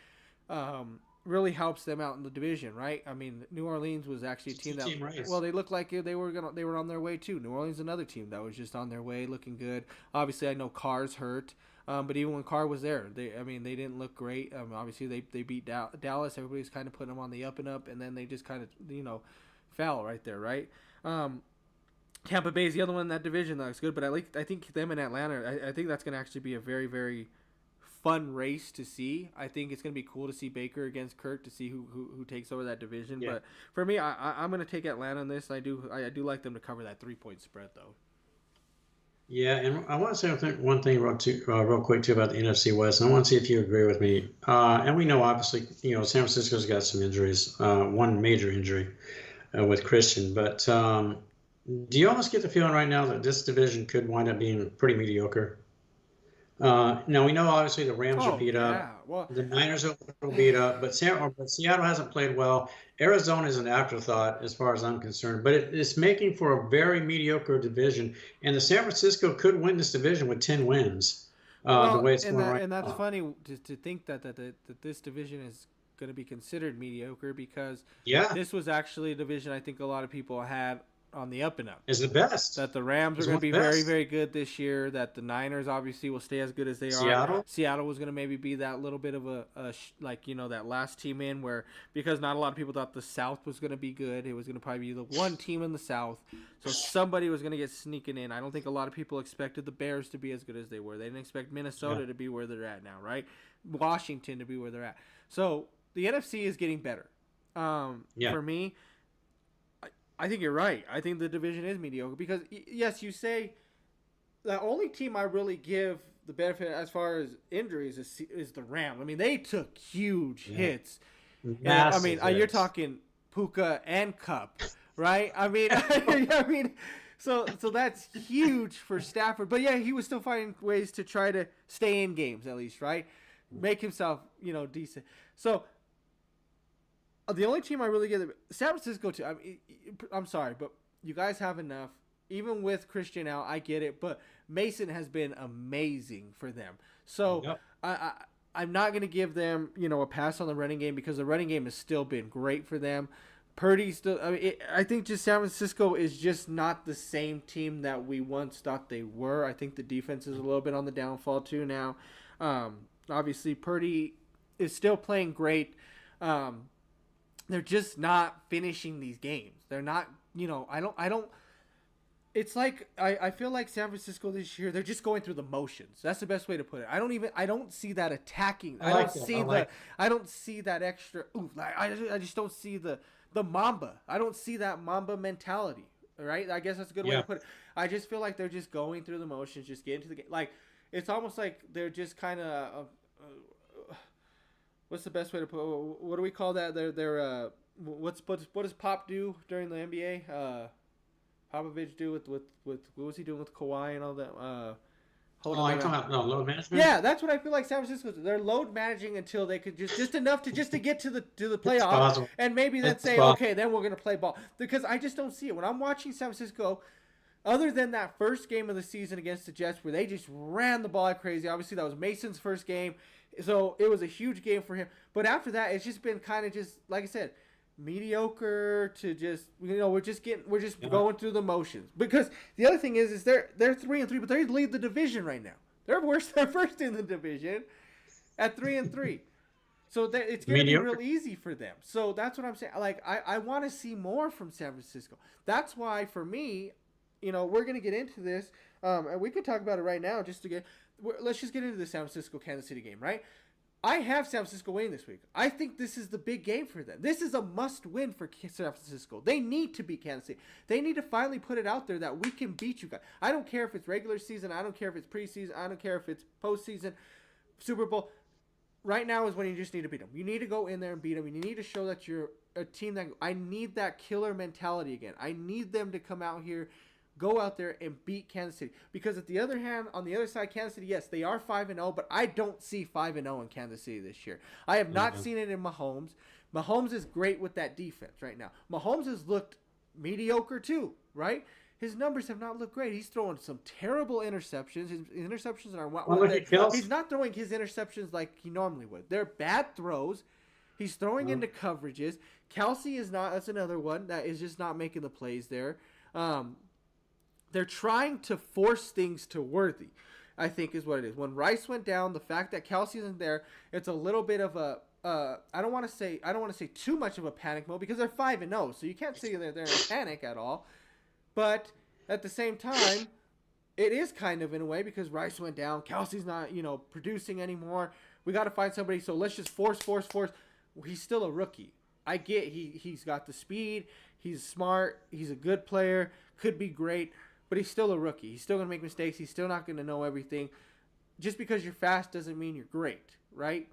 really helps them out in the division, right? I mean, New Orleans was actually a team they looked like they were on their way too. New Orleans, another team that was just on their way, looking good. Obviously, I know Carr's hurt. But even when Carr was there, they didn't look great. Obviously, they beat Dallas. Everybody's kind of putting them on the up and up, and then they just kind of, fell right there, right? Tampa Bay's the other one in that division that looks good, but I think them in Atlanta, I think that's going to actually be a very, very fun race to see. I think it's going to be cool to see Baker against Kirk to see who takes over that division. Yeah. But for me, I'm going to take Atlanta on this. I do like them to cover that 3-point spread, though. Yeah, and I want to say one thing real quick too about the NFC West, and I want to see if you agree with me. And we know obviously, San Francisco's got some injuries, one major injury with Christian. But do you almost get the feeling right now that this division could wind up being pretty mediocre? Now we know obviously the Rams are beat up. Well, the Niners are beat up, but Seattle hasn't played well. Arizona is an afterthought as far as I'm concerned, but it's making for a very mediocre division. And the San Francisco could win this division with 10 wins. The way it's going right now. And that's funny to think that this division is going to be considered mediocre because this was actually a division I think a lot of people had on the up and up. Is the best. That the Rams are going to be very, very good this year. That the Niners obviously will stay as good as they are. Seattle was going to maybe be that little bit of that last team in where, because not a lot of people thought the South was going to be good. It was going to probably be the one team in the South. So somebody was going to get sneaking in. I don't think a lot of people expected the Bears to be as good as they were. They didn't expect Minnesota to be where they're at now, right? Washington to be where they're at. So the NFC is getting better. For me, I think you're right. I think the division is mediocre because, yes, you say the only team I really give the benefit as far as injuries is the Rams. I mean, they took huge hits. I mean, you're talking Puka and Cup, right? I mean, so that's huge for Stafford. But, yeah, he was still finding ways to try to stay in games at least, right? Make himself, decent. So the only team I really get, San Francisco too. I'm sorry, but you guys have enough. Even with Christian out, I get it, but Mason has been amazing for them. So I'm not going to give them, a pass on the running game because the running game has still been great for them. Purdy still. I mean, I think just San Francisco is just not the same team that we once thought they were. I think the defense is a little bit on the downfall too now. Obviously, Purdy is still playing great. They're just not finishing these games. They're not. I don't. It's like I feel like San Francisco this year, they're just going through the motions. That's the best way to put it. I don't see that attacking. I don't see that extra. Ooh, I just don't see the Mamba. I don't see that Mamba mentality. Right? I guess that's a good way to put it. I just feel like they're just going through the motions, just getting to the game. Like, it's almost like they're just kind of. What's the best way to put? What do we call that? They're what does Pop do during the NBA? Popovich do with what was he doing with Kawhi and all that? Talking about load management. Yeah, that's what I feel like San Francisco. They're load managing until they could just enough to get to the playoffs, and maybe then say, okay, then we're gonna play ball, because I just don't see it when I'm watching San Francisco. Other than that first game of the season against the Jets, where they just ran the ball like crazy. Obviously, that was Mason's first game, so it was a huge game for him. But after that, it's just been kind of just like I said, mediocre to just we're just going through the motions. Because the other thing is they're 3-3, but they lead the division right now. They're first in the division at 3-3. So it's going to be real easy for them. So that's what I'm saying. Like I want to see more from San Francisco. That's why for me, we're going to get into this, and we could talk about it right now. Let's just get into the San Francisco Kansas City game, right? I have San Francisco winning this week. I think this is the big game for them. This is a must-win for San Francisco. They need to beat Kansas City. They need to finally put it out there that we can beat you guys. I don't care if it's regular season. I don't care if it's preseason. I don't care if it's postseason, Super Bowl. Right now is when you just need to beat them. You need to go in there and beat them. And you need to show that you're a team that – I need that killer mentality again. I need them to come out here, go out there and beat Kansas City. Because on the other side, Kansas City, yes, they are 5-0, but I don't see 5-0 in Kansas City this year. I have not seen it in Mahomes. Mahomes is great with that defense right now. Mahomes has looked mediocre too, right? His numbers have not looked great. He's throwing some terrible interceptions. His interceptions are he's not throwing his interceptions like he normally would. They're bad throws. He's throwing into coverages. Kelsey is not. That's another one that is just not making the plays there. They're trying to force things to Worthy, I think is what it is. When Rice went down, the fact that Kelsey isn't there, it's a little bit of a I don't want to say too much of a panic mode, because they're 5-0, so you can't say they're in a panic at all. But at the same time, it is kind of in a way, because Rice went down, Kelsey's not producing anymore. We got to find somebody, so let's just force. He's still a rookie. I get he's got the speed, he's smart, he's a good player, could be great. But he's still a rookie. He's still going to make mistakes. He's still not going to know everything. Just because you're fast doesn't mean you're great, right?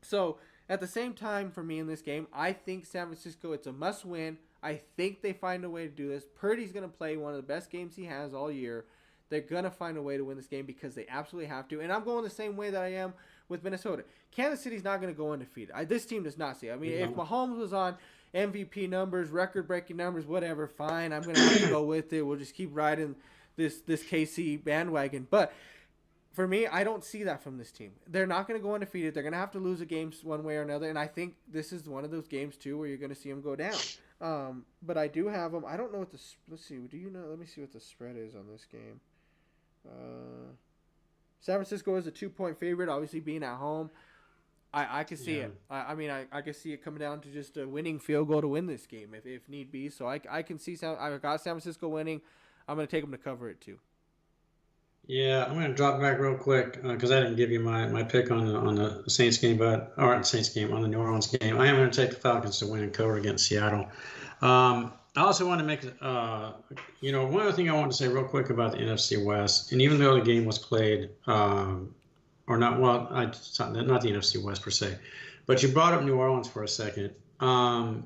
So, at the same time, for me in this game, I think San Francisco, it's a must-win. I think they find a way to do this. Purdy's going to play one of the best games he has all year. They're going to find a way to win this game because they absolutely have to. And I'm going the same way that I am with Minnesota. Kansas City's not going to go undefeated. This team does not see it. I mean, if Mahomes was on MVP numbers, record-breaking numbers, whatever, fine. I'm going to have to go with it. We'll just keep riding this KC bandwagon. But for me, I don't see that from this team. They're not going to go undefeated. They're going to have to lose a game one way or another. And I think this is one of those games, too, where you're going to see them go down. But I do have them. I don't know what the – let's see. Do you know – let me see what the spread is on this game. San Francisco is a 2-point favorite, obviously being at home. I can see it. I mean, I can see it coming down to just a winning field goal to win this game if need be. So I can see I got San Francisco winning. I'm going to take them to cover it too. Yeah, I'm going to drop back real quick because I didn't give you my pick on the Saints game, on the New Orleans game. I am going to take the Falcons to win and cover against Seattle. I also want to make one other thing I want to say real quick about the NFC West. And even though the game was played. Or not, well, not the NFC West per se, but you brought up New Orleans for a second. And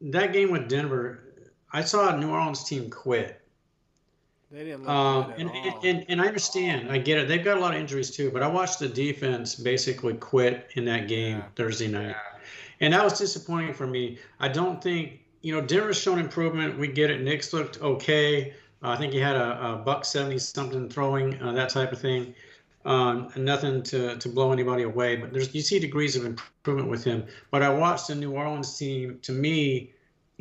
that game with Denver, I saw a New Orleans team quit. They didn't look good at all. And I understand, I get it. They've got a lot of injuries too, but I watched the defense basically quit in that game Thursday night. And that was disappointing for me. I don't think, Denver's shown improvement. We get it. Nick's looked okay. I think he had a $170 something throwing, that type of thing. Nothing to blow anybody away, but you see degrees of improvement with him. But I watched the New Orleans team. To me,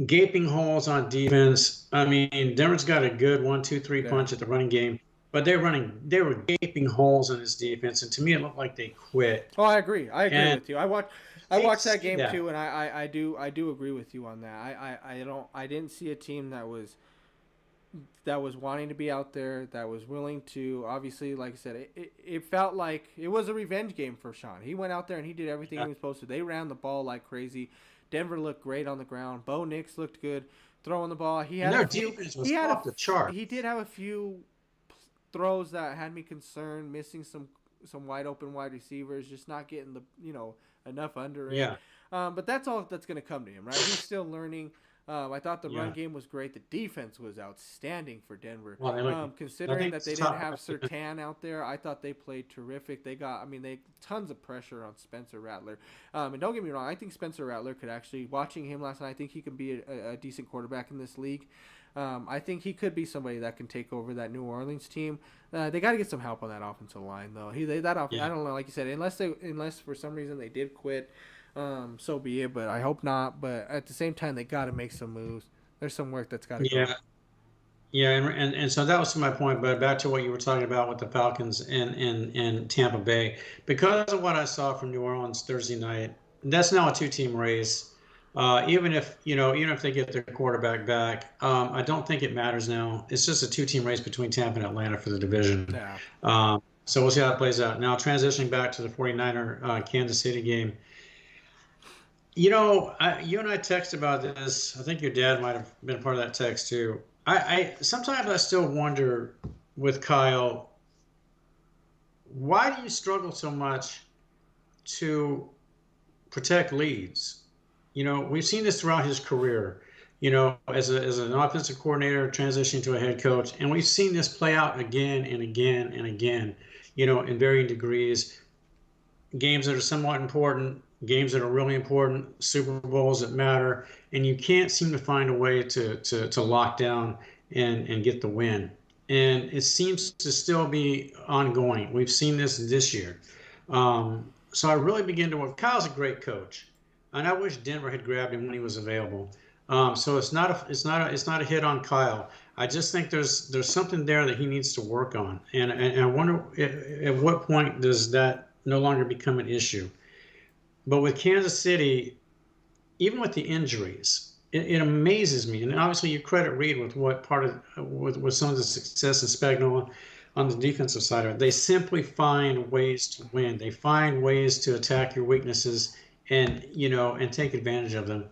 gaping holes on defense. I mean, Denver's got a good 1-2-3 punch at the running game, but they were gaping holes in this defense, and to me, it looked like they quit. Oh, I agree. I agree with you. I watched that game that. too, and I do agree with you on that. I didn't see a team that was wanting to be out there, that was willing to. Obviously, like I said, it felt like it was a revenge game for Sean. He went out there and he did everything he was supposed to. They ran the ball like crazy. Denver looked great on the ground. Bo Nix looked good throwing the ball. He had a few. Off the chart. He did have a few throws that had me concerned, missing some wide open wide receivers, just not getting the enough under it. Yeah. But that's all that's going to come to him, right? He's still learning. I thought the run game was great. The defense was outstanding for Denver. Well, considering that they didn't have Surtain out there, I thought they played terrific. They tons of pressure on Spencer Rattler. And don't get me wrong, I think Spencer Rattler could actually, watching him last night, I think he could be a decent quarterback in this league. I think he could be somebody that can take over that New Orleans team. They got to get some help on that offensive line, though. I don't know, like you said, unless for some reason they did quit. So be it, but I hope not. But at the same time, they got to make some moves. There's some work that's got to go. Yeah, and so that was my point. But back to what you were talking about with the Falcons and Tampa Bay, because of what I saw from New Orleans Thursday night, that's now a 2-team race. Even if they get their quarterback back, I don't think it matters now. It's just a 2-team race between Tampa and Atlanta for the division. Yeah. So we'll see how it plays out. Now transitioning back to the 49er Kansas City game. You and I texted about this. I think your dad might have been a part of that text too. I sometimes I still wonder with Kyle, why do you struggle so much to protect leads? We've seen this throughout his career, as an offensive coordinator transitioning to a head coach, and we've seen this play out again and again and again, in varying degrees. Games that are somewhat important, games that are really important, Super Bowls that matter, and you can't seem to find a way to lock down and get the win. And it seems to still be ongoing. We've seen this year. So I really begin to work. Kyle's a great coach, and I wish Denver had grabbed him when he was available. So it's not a hit on Kyle. I just think there's something there that he needs to work on, and I wonder at what point does that no longer become an issue. But with Kansas City, even with the injuries, it amazes me. And obviously, you credit Reed with with some of the success in Spagnuolo on the defensive side of it. They simply find ways to win. They find ways to attack your weaknesses and take advantage of them.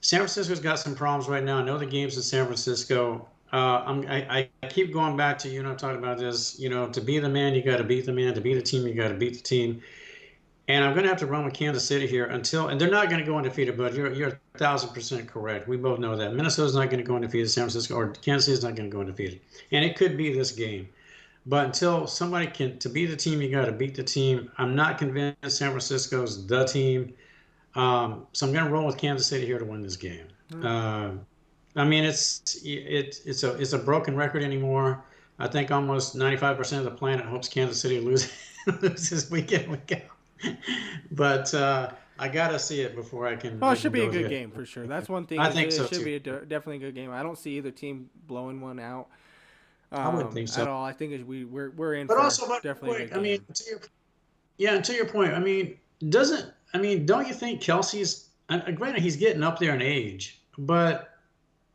San Francisco's got some problems right now. I know the game's in San Francisco. I keep going back to I'm talking about this. To be the man, you got to beat the man. To be the team, you got to beat the team. And I'm going to have to run with Kansas City here and they're not going to go undefeated, but you're 1,000% correct. We both know that. Minnesota's not going to go undefeated, San Francisco, or Kansas City's not going to go undefeated. And it could be this game. But until somebody to be the team, you got to beat the team. I'm not convinced San Francisco's the team. So I'm going to roll with Kansas City here to win this game. I mean, it's a broken record anymore. I think almost 95% of the planet hopes Kansas City loses week in, week out. But I gotta see it before I can. Oh, it should be a good game for sure. That's one thing. I think so too. It should be definitely a good game. I don't see either team blowing one out. I wouldn't think so at all. I think we're in. But for also, definitely. Quick, I mean, to your point. I mean, don't you think Kelsey's? Granted, he's getting up there in age, but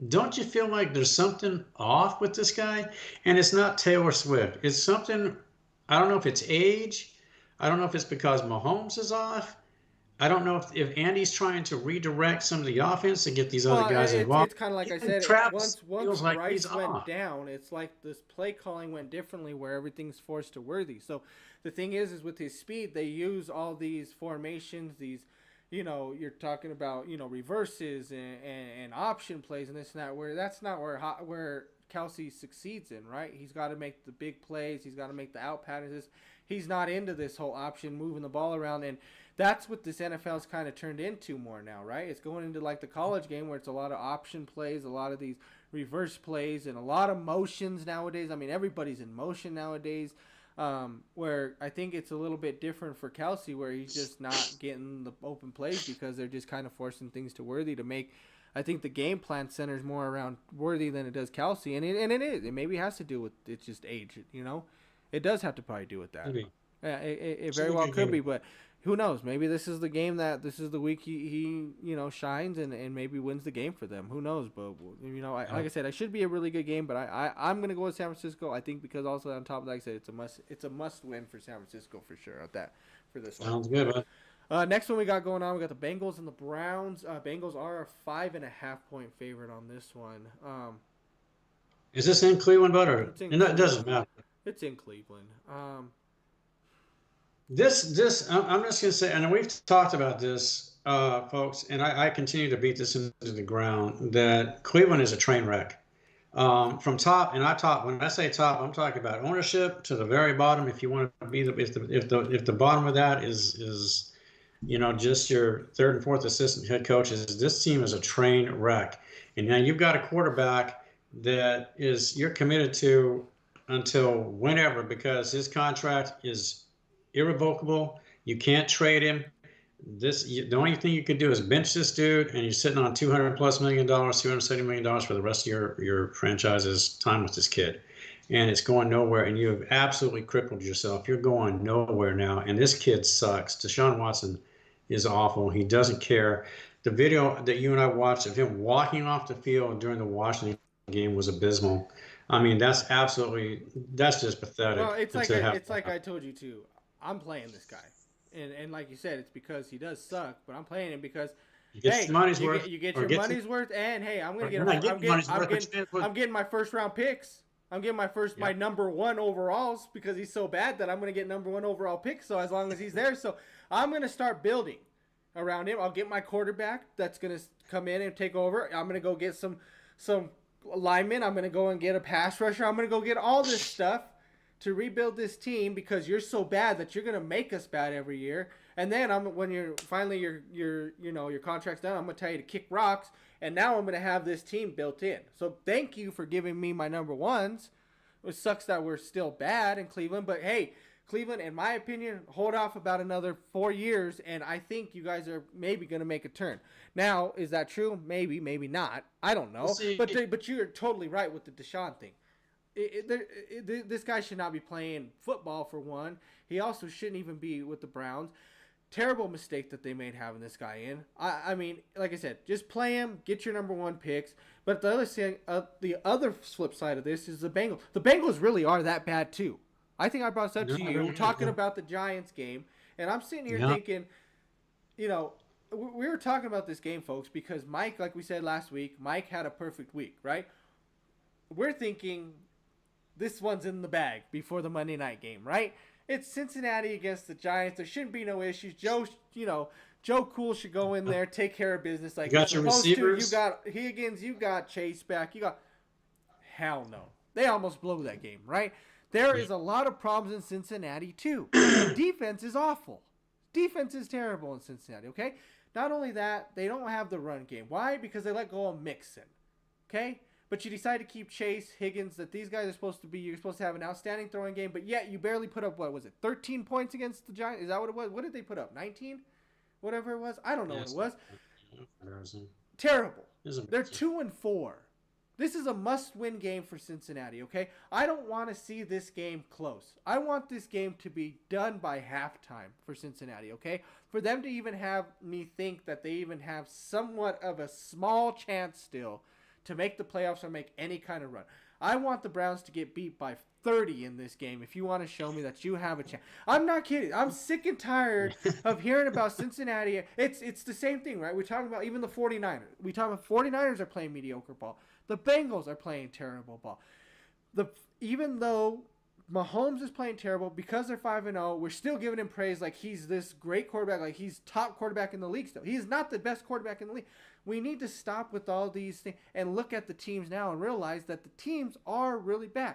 don't you feel like there's something off with this guy? And it's not Taylor Swift. It's something. I don't know if it's age. I don't know if it's because Mahomes is off. I don't know if Andy's trying to redirect some of the offense to get these other guys involved. It's kind of like I said. Travis once like Rice went down, it's like this play calling went differently, where everything's forced to Worthy. So the thing is with his speed, they use all these formations, these. You're talking about reverses and option plays and this and that. Where that's not where Kelsey succeeds in, right? He's got to make the big plays. He's got to make the out patterns. He's not into this whole option, moving the ball around, and that's what this NFL's kind of turned into more now, right? It's going into like the college game where it's a lot of option plays, a lot of these reverse plays, and a lot of motions nowadays. I mean, everybody's in motion nowadays. Where I think it's a little bit different for Kelsey, where he's just not getting the open plays because they're just kind of forcing things to Worthy to make. I think the game plan centers more around Worthy than it does Kelsey, and it is. It maybe has to do with it's just age, you know. It does have to probably do with that. Maybe. Yeah, it very well could be, but who knows? Maybe this is the game this is the week he shines and maybe wins the game for them. Who knows? But like I said, it should be a really good game. But I'm gonna go with San Francisco. I think because also on top of that, like I said, it's a must win for San Francisco for sure. At that for this one. Sounds good, bud. Next one we got going on, we got the Bengals and the Browns. Bengals are a 5.5 point favorite on this one. Is this in Cleveland, bud? Or It's in it doesn't matter. It's in Cleveland. This I'm just gonna say, and we've talked about this, folks, and I continue to beat this into the ground that Cleveland is a train wreck. From top, and when I say top, I'm talking about ownership to the very bottom. If you want to be if the bottom of that is just your third and fourth assistant head coaches, this team is a train wreck. And now you've got a quarterback that you're committed to until whenever, because his contract is irrevocable. You can't trade him. The only thing you could do is bench this dude, and you're sitting on $200+ million, $270 million for the rest of your franchise's time with this kid. And it's going nowhere, and you have absolutely crippled yourself. You're going nowhere now, and this kid sucks. Deshaun Watson is awful. He doesn't care. The video that you and I watched of him walking off the field during the Washington game was abysmal. I mean, that's just pathetic. Well, it's like I told you too. I'm playing this guy, and like you said, it's because he does suck. But I'm playing him because you get your money's worth, and hey, I'm getting my first round picks. I'm getting my number one overalls because he's so bad that I'm going to get number one overall picks. So as long as he's there, so I'm going to start building around him. I'll get my quarterback that's going to come in and take over. I'm going to go get some linemen. I'm going to go and get a pass rusher. I'm going to go get all this stuff to rebuild this team because you're so bad that you're going to make us bad every year. And then when you're finally your contract's done, I'm going to tell you to kick rocks. And now I'm going to have this team built in. So thank you for giving me my number ones. It sucks that we're still bad in Cleveland. But, hey, Cleveland, in my opinion, hold off about another 4 years. And I think you guys are maybe going to make a turn. Now, is that true? Maybe, maybe not. I don't know. But you're totally right with the Deshaun thing. This guy should not be playing football, for one. He also shouldn't even be with the Browns. Terrible mistake that they made having this guy in. I mean, like I said, just play him, get your number one picks. But the other flip side of this is the Bengals. The Bengals really are that bad too. I think I brought this up to you. We're talking about the Giants game, and I'm sitting here thinking, we were talking about this game, folks, because Mike, like we said last week, Mike had a perfect week, right? We're thinking this one's in the bag before the Monday night game, right? It's Cincinnati against the Giants. There shouldn't be no issues. Joe Cool should go in there, take care of business like you got your receivers. You got Higgins. You got Chase back. Hell no. They almost blew that game, right? There is a lot of problems in Cincinnati too. The defense is awful. Defense is terrible in Cincinnati. Okay. Not only that, they don't have the run game. Why? Because they let go of Mixon. Okay. But you decide to keep Chase, Higgins, that these guys are supposed to be, you're supposed to have an outstanding throwing game, but yet you barely put up, 13 points against the Giants? Is that what it was? What did they put up? 19? Whatever it was? I don't know what it was. Terrible. They're 2-4. This is a must-win game for Cincinnati, okay? I don't want to see this game close. I want this game to be done by halftime for Cincinnati, okay? For them to even have me think that they even have somewhat of a small chance still to make the playoffs or make any kind of run. I want the Browns to get beat by 30 in this game if you want to show me that you have a chance. I'm not kidding. I'm sick and tired of hearing about Cincinnati. It's the same thing, right? We're talking about even the 49ers. We talk about 49ers are playing mediocre ball. The Bengals are playing terrible ball. Even though Mahomes is playing terrible, because they're 5-0, we're still giving him praise like he's this great quarterback, like he's top quarterback in the league still. He is not the best quarterback in the league. We need to stop with all these things and look at the teams now and realize that the teams are really bad.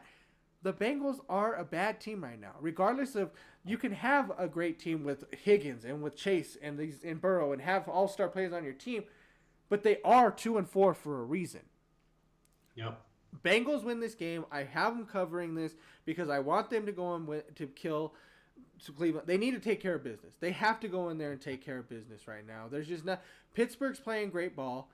The Bengals are a bad team right now. Regardless of, you can have a great team with Higgins and with Chase and Burrow and have all-star players on your team, but they are 2-4 for a reason. Yep. Bengals win this game. I have them covering this because I want them to go and win, to kill to Cleveland. They need to take care of business. They have to go in there and take care of business right now. There's just not. Pittsburgh's playing great ball.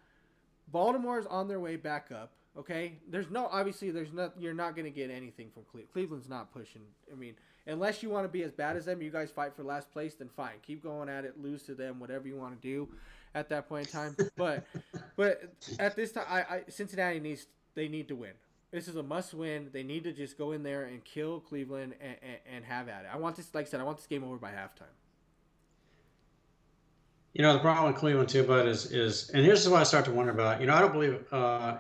Baltimore's on their way back up. Okay, obviously you're not going to get anything from Cleveland. Cleveland's not pushing. I mean, unless you want to be as bad as them, you guys fight for last place, then fine, keep going at it, lose to them, whatever you want to do at that point in time. But at this time, Cincinnati need to win. This is a must win. They need to just go in there and kill Cleveland and have at it. I want this, like I said, I want this game over by halftime. The problem with Cleveland too, Bud, is and here's what I start to wonder about. I don't believe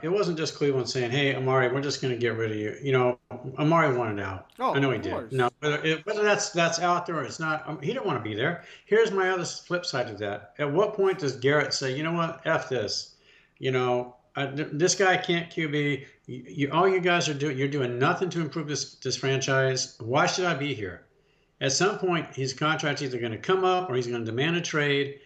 it wasn't just Cleveland saying, "Hey, Amari, we're just going to get rid of you." Amari wanted out. Oh, I know he course. did. No, whether that's out there or it's not, he didn't want to be there. Here's my other flip side to that. At what point does Garrett say, "You know what? F this. This guy can't QB. All you guys are doing, you're doing nothing to improve this franchise. Why should I be here?" At some point, his contract's either going to come up or he's going to demand a trade.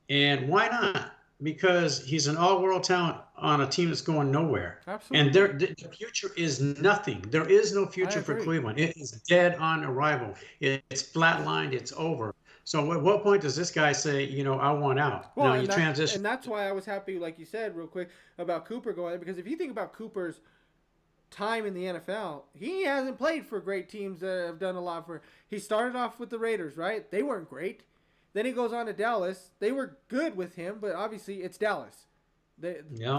And why not? Because he's an all-world talent on a team that's going nowhere. Absolutely. And the future is nothing. There is no future for Cleveland. It is dead on arrival. It's flatlined. It's over. So at what point does this guy say, I want out? Well, now you transition. And that's why I was happy, like you said, real quick, about Cooper going there. Because if you think about Cooper's time in the NFL, he hasn't played for great teams that have done a lot for. He started off with the Raiders, right? They weren't great. Then he goes on to Dallas. They were good with him, but obviously it's Dallas. They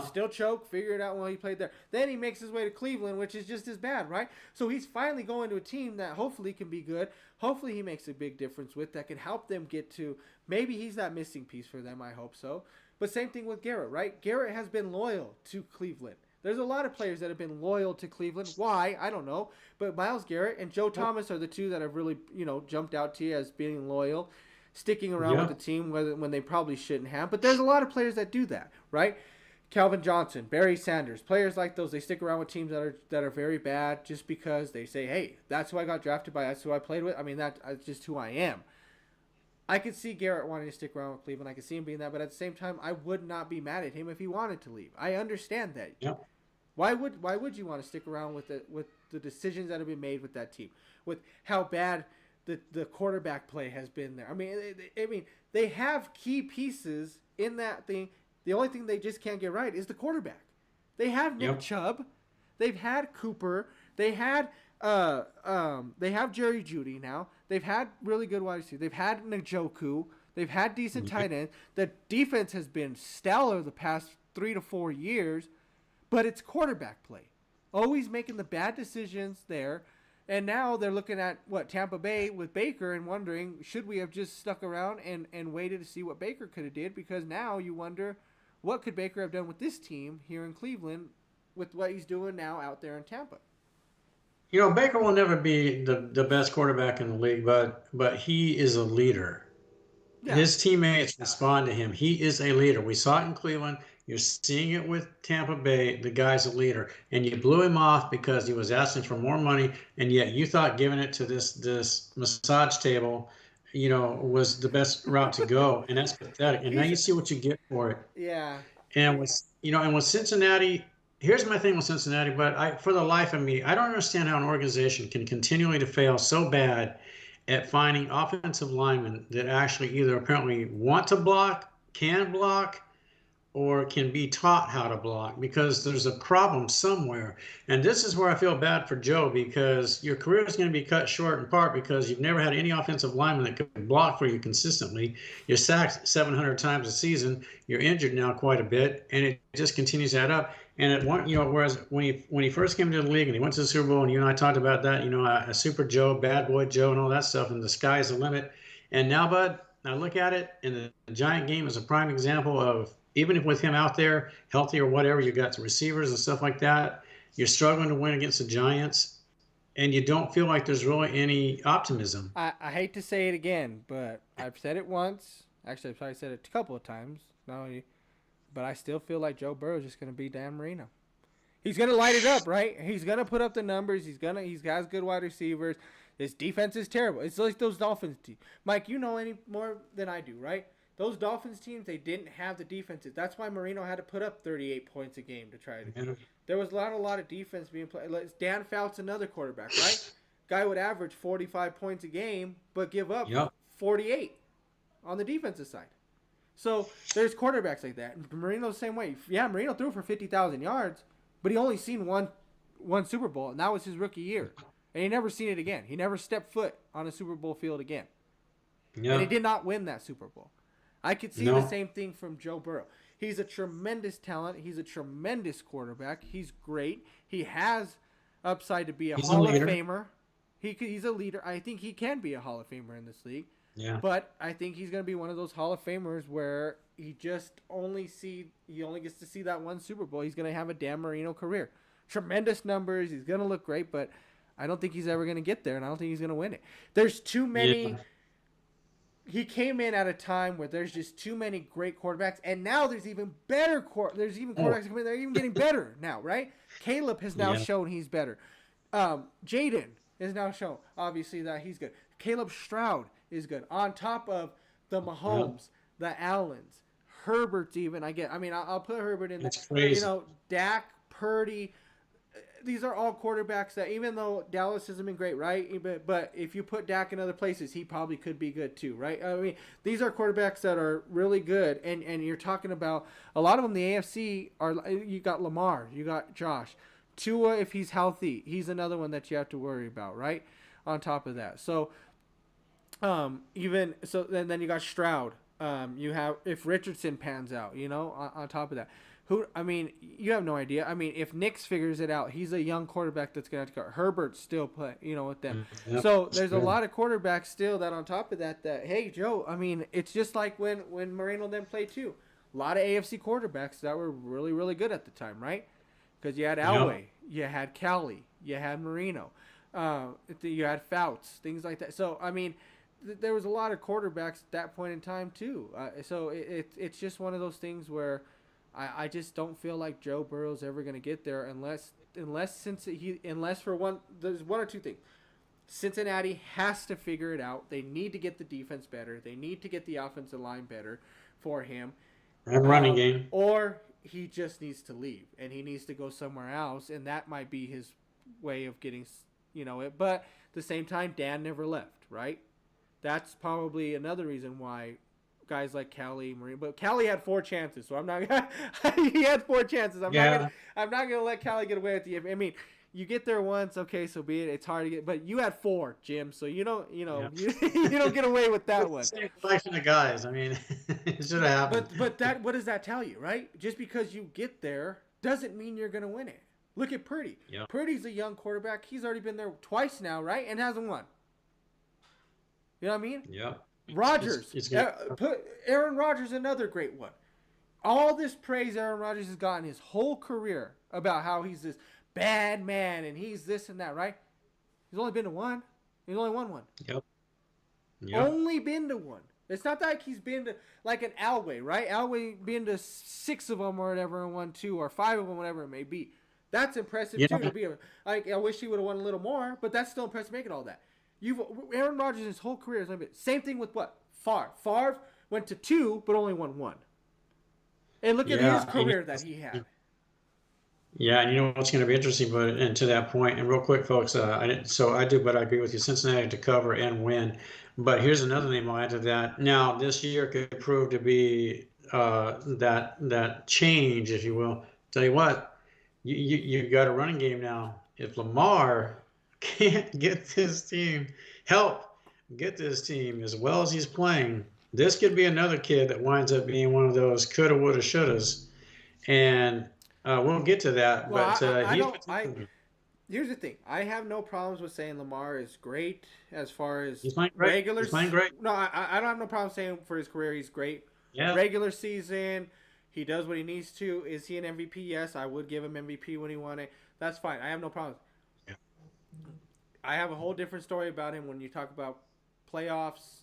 still choke, figure it out while he played there. Then he makes his way to Cleveland, which is just as bad, right? So he's finally going to a team that hopefully can be good. Hopefully he makes a big difference with that can help them get to, maybe he's that missing piece for them, I hope so. But same thing with Garrett, right? Garrett has been loyal to Cleveland. There's a lot of players that have been loyal to Cleveland. Why? I don't know. But Myles Garrett and Joe Thomas are the two that have really, jumped out to you as being loyal, sticking around with the team when they probably shouldn't have. But there's a lot of players that do that, right? Calvin Johnson, Barry Sanders, players like those, they stick around with teams that are very bad just because they say, hey, that's who I got drafted by, that's who I played with. I mean, that's just who I am. I could see Garrett wanting to stick around with Cleveland. I could see him being that, but at the same time, I would not be mad at him if he wanted to leave. I understand that. Yep. Why would you want to stick around with the decisions that have been made with that team, with how bad the quarterback play has been there? I mean, they have key pieces in that thing. The only thing they just can't get right is the quarterback. They have Nick Chubb, they've had Cooper, they have Jerry Jeudy now. They've had really good wide receivers. They've had Njoku. They've had decent tight ends. The defense has been stellar the past 3 to 4 years, but it's quarterback play. Always making the bad decisions there. And now they're looking at, Tampa Bay with Baker and wondering, should we have just stuck around and waited to see what Baker could have did? Because now you wonder, what could Baker have done with this team here in Cleveland with what he's doing now out there in Tampa? Baker will never be the best quarterback in the league, but he is a leader. Yeah. His teammates respond to him. He is a leader. We saw it in Cleveland. You're seeing it with Tampa Bay. The guy's a leader. And you blew him off because he was asking for more money, and yet you thought giving it to this massage table, was the best route to go. And that's pathetic. And now you see what you get for it. Yeah. And with Cincinnati, here's my thing with Cincinnati, but for the life of me, I don't understand how an organization can continually to fail so bad at finding offensive linemen that actually either apparently want to block, can block, or can be taught how to block, because there's a problem somewhere. And this is where I feel bad for Joe, because your career is going to be cut short in part because you've never had any offensive lineman that could block for you consistently. You're sacked 700 times a season. You're injured now quite a bit, and it just continues to add up. And whereas when he first came to the league and he went to the Super Bowl, and you and I talked about that, a Super Joe, Bad Boy Joe, and all that stuff, and the sky's the limit. And now, Bud, I look at it, and the Giant game is a prime example of, even if with him out there, healthy or whatever, you got the receivers and stuff like that, you're struggling to win against the Giants, and you don't feel like there's really any optimism. I hate to say it again, but I've said it once. Actually, I've probably said it a couple of times. Not only, but I still feel like Joe Burrow is just going to be Dan Marino. He's going to light it up, right? He's going to put up the numbers. He's got good wide receivers. His defense is terrible. It's like those Dolphins team. Mike, you know any more than I do, right? Those Dolphins teams, they didn't have the defenses. That's why Marino had to put up 38 points a game to try to. Yeah. There was not a lot of defense being played. Like Dan Fouts, another quarterback, right? Guy would average 45 points a game, but give up Yep. 48 on the defensive side. So there's quarterbacks like that. And Marino's the same way. Yeah, Marino threw for 50,000 yards, but he only seen one Super Bowl, and that was his rookie year. And he never seen it again. He never stepped foot on a Super Bowl field again. Yeah. And he did not win that Super Bowl. I could see the same thing from Joe Burrow. He's a tremendous talent. He's a tremendous quarterback. He's great. He has upside to be a Hall of Famer. He's a leader. I think he can be a Hall of Famer in this league. Yeah. But I think he's going to be one of those Hall of Famers where he only gets to see that one Super Bowl. He's going to have a Dan Marino career. Tremendous numbers. He's going to look great, but I don't think he's ever going to get there, and I don't think he's going to win it. There's too many. Yeah. He came in at a time where there's just too many great quarterbacks, and now there's even better there's even quarterbacks coming. They're even getting better now, right? Caleb has now shown he's better. Jaden has now shown obviously that he's good. Caleb Stroud is good. On top of the Mahomes, the Allens, Herbert's even. I'll put Herbert in there. That's crazy. Dak, Purdy. These are all quarterbacks that, even though Dallas hasn't been great, right? But if you put Dak in other places, he probably could be good too, right? I mean, these are quarterbacks that are really good, and you're talking about a lot of them. The AFC are, you got Lamar, you got Josh, Tua if he's healthy, he's another one that you have to worry about, right? On top of that, so then you got Stroud. You have if Richardson pans out, on top of that. You have no idea. If Nix figures it out, he's a young quarterback that's going to have to go. Herbert's still play, with them. Yep, so there's a lot of quarterbacks still that on top of that, hey, Joe, it's just like when Marino then played too. A lot of AFC quarterbacks that were really, really good at the time, right? Because you had Elway, you had Cali, you had Marino, you had Fouts, things like that. So, there was a lot of quarterbacks at that point in time too. So it's just one of those things where I just don't feel like Joe Burrow's ever going to get there unless for one, there's one or two things. Cincinnati has to figure it out. They need to get the defense better. They need to get the offensive line better for him. And running game. Or he just needs to leave and he needs to go somewhere else, and that might be his way of getting, it. But at the same time, Dan never left, right? That's probably another reason why guys like Cali, Marino, but Cali had 4 chances, so I'm not gonna. He had 4 chances. I'm not gonna let Cali get away with you. You get there once, okay, so be it. It's hard to get, but you had 4, Jim, so you don't get away with that one. Same collection of guys. It should have happened. But what does that tell you, right? Just because you get there doesn't mean you're gonna win it. Look at Purdy. Yep. Purdy's a young quarterback. He's already been there twice now, right? And hasn't won. You know what I mean? Yeah. Rodgers. Aaron Rodgers, another great one. All this praise Aaron Rodgers has gotten his whole career about how he's this bad man and he's this and that, right? He's only been to one. He's only won one. Yep. Only been to one. It's not like he's been to, like an Elway, right? Elway been to 6 of them or whatever and won 2 or 5 of them, whatever it may be. That's impressive too. To be I wish he would have won a little more, but that's still impressive making all that. Aaron Rodgers' his whole career is like that. Same thing with what? Favre. Favre went to 2 but only won 1. And look at his career that he had. Yeah, and you know what's going to be interesting, and to that point, and real quick, folks, but I agree with you. Cincinnati to cover and win. But here's another name I'll add to that. Now, this year could prove to be that change, if you will. Tell you what, you've got a running game now. If Lamar can't get this team as well as he's playing, this could be another kid that winds up being one of those coulda, woulda, shouldas. And we'll get to that. Well, but here's the thing. I have no problems with saying Lamar is great as far as regular. He's playing great. No, I don't have no problem saying for his career he's great. Yeah. Regular season, he does what he needs to. Is he an MVP? Yes, I would give him MVP when he won it. That's fine. I have no problems. Yeah. I have a whole different story about him when you talk about playoffs.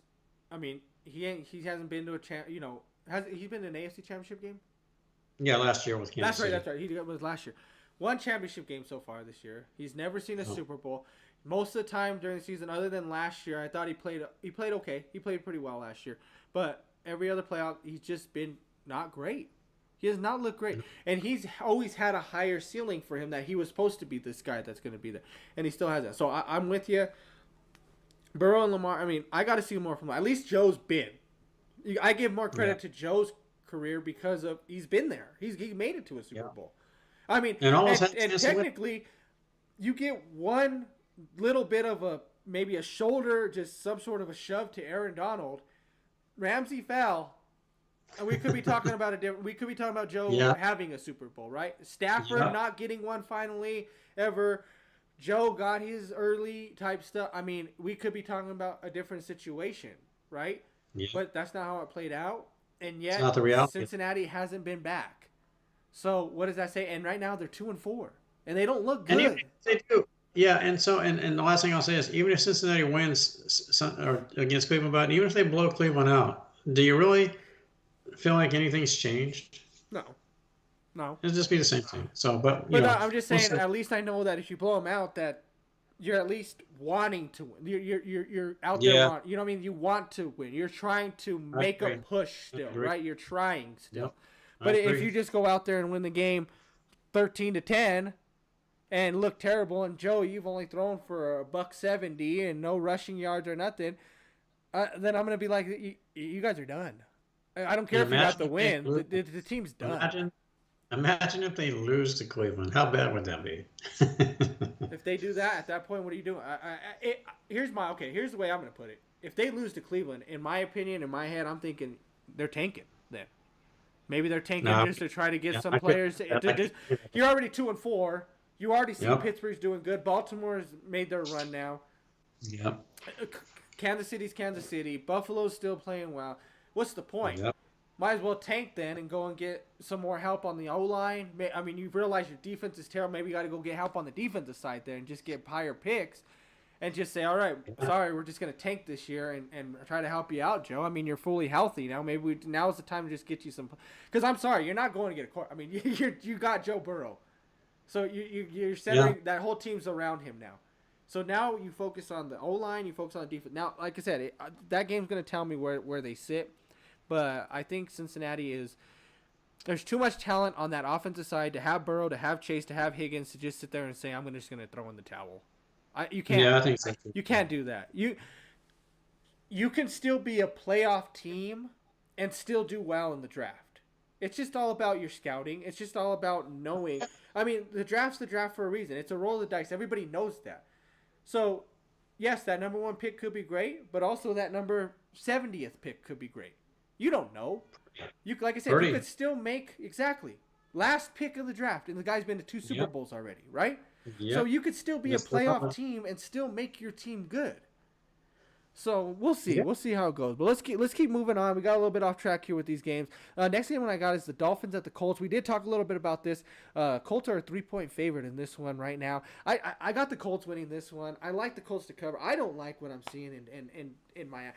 He hasn't been to he's been to an AFC Championship game? Yeah, last year with Kansas City. That's right. He was last year. 1 championship game so far this year. He's never seen a Super Bowl. Most of the time during the season, other than last year, I thought he played okay. He played pretty well last year. But every other playoff, he's just been not great. He has not looked great. And he's always had a higher ceiling for him that he was supposed to be this guy that's going to be there. And he still has that. So I'm with you. Burrow and Lamar, I mean, I got to see more from him. At least Joe's been. I give more credit to Joe's career because of he's been there. He made it to a Super Bowl. I mean, and technically, you get one little bit of maybe a shoulder, just some sort of a shove to Aaron Donald. Ramsey fell. And we could be talking about we could be talking about Joe having a Super Bowl, right? Stafford not getting one finally ever. Joe got his early type stuff. I mean, we could be talking about a different situation, right? Yeah. But that's not how it played out. And yet, not the reality. Cincinnati hasn't been back. So what does that say? And right now they're 2-4, and they don't look good. And they do. Yeah, and so and the last thing I'll say is, even if Cincinnati wins against Cleveland, but even if they blow Cleveland out, do you really feel like anything's changed? No. It'll just be the same thing. So, but I'm just saying. At least I know that if you blow them out, that you're at least wanting to win. You're out there. You know what I mean? You want to win. You're trying to make a push still, right? You're trying still. Yep. But if you just go out there and win the game 13-10 and look terrible, and Joe, you've only thrown for $170 and no rushing yards or nothing, then I'm gonna be like, you guys are done. I don't care if you got the win. The team's done. Imagine if they lose to Cleveland. How bad would that be? If they do that, at that point, what are you doing? Here's the way I'm going to put it. If they lose to Cleveland, in my opinion, in my head, I'm thinking they're tanking then. Maybe they're tanking just to try to get some players. You're already 2-4. You already see Pittsburgh's doing good. Baltimore's made their run now. Yep. Kansas City's Kansas City. Buffalo's still playing well. What's the point? Yep. Might as well tank then and go and get some more help on the O-line. I mean, you realize your defense is terrible. Maybe you got to go get help on the defensive side there and just get higher picks and just say, all right, sorry, we're just going to tank this year and try to help you out, Joe. I mean, you're fully healthy now. Maybe now's the time to just get you some – because I'm sorry, you're not going to get a court. I mean, you got Joe Burrow. So you're centering – that whole team's around him now. So now you focus on the O-line, you focus on the defense. Now, like I said, that game's going to tell me where they sit. But I think Cincinnati there's too much talent on that offensive side to have Burrow, to have Chase, to have Higgins to just sit there and say, I'm just going to throw in the towel. You can't. Yeah, I think so. You can't do that. You can still be a playoff team and still do well in the draft. It's just all about your scouting. It's just all about knowing. I mean, the draft's the draft for a reason. It's a roll of the dice. Everybody knows that. So, yes, that number 1 pick could be great, but also that number 70th pick could be great. You don't know. Like I said, you could still make last pick of the draft, and the guy's been to 2 Super Bowls already, right? Yep. So you could still be a playoff team and still make your team good. So we'll see. Yep. We'll see how it goes. But let's keep moving on. We got a little bit off track here with these games. Next game I got is the Dolphins at the Colts. We did talk a little bit about this. Colts are a 3-point favorite in this one right now. I got the Colts winning this one. I like the Colts to cover. I don't like what I'm seeing in my.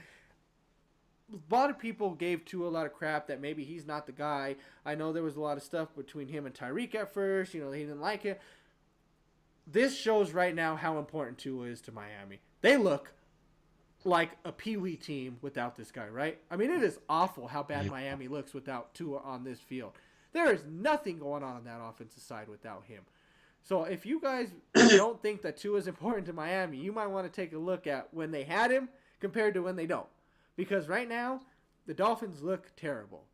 A lot of people gave Tua a lot of crap that maybe he's not the guy. I know there was a lot of stuff between him and Tyreek at first. He didn't like it. This shows right now how important Tua is to Miami. They look like a peewee team without this guy, right? I mean, it is awful how bad Miami looks without Tua on this field. There is nothing going on that offensive side without him. So if you guys don't think that Tua is important to Miami, you might want to take a look at when they had him compared to when they don't. Because right now, the Dolphins look terrible.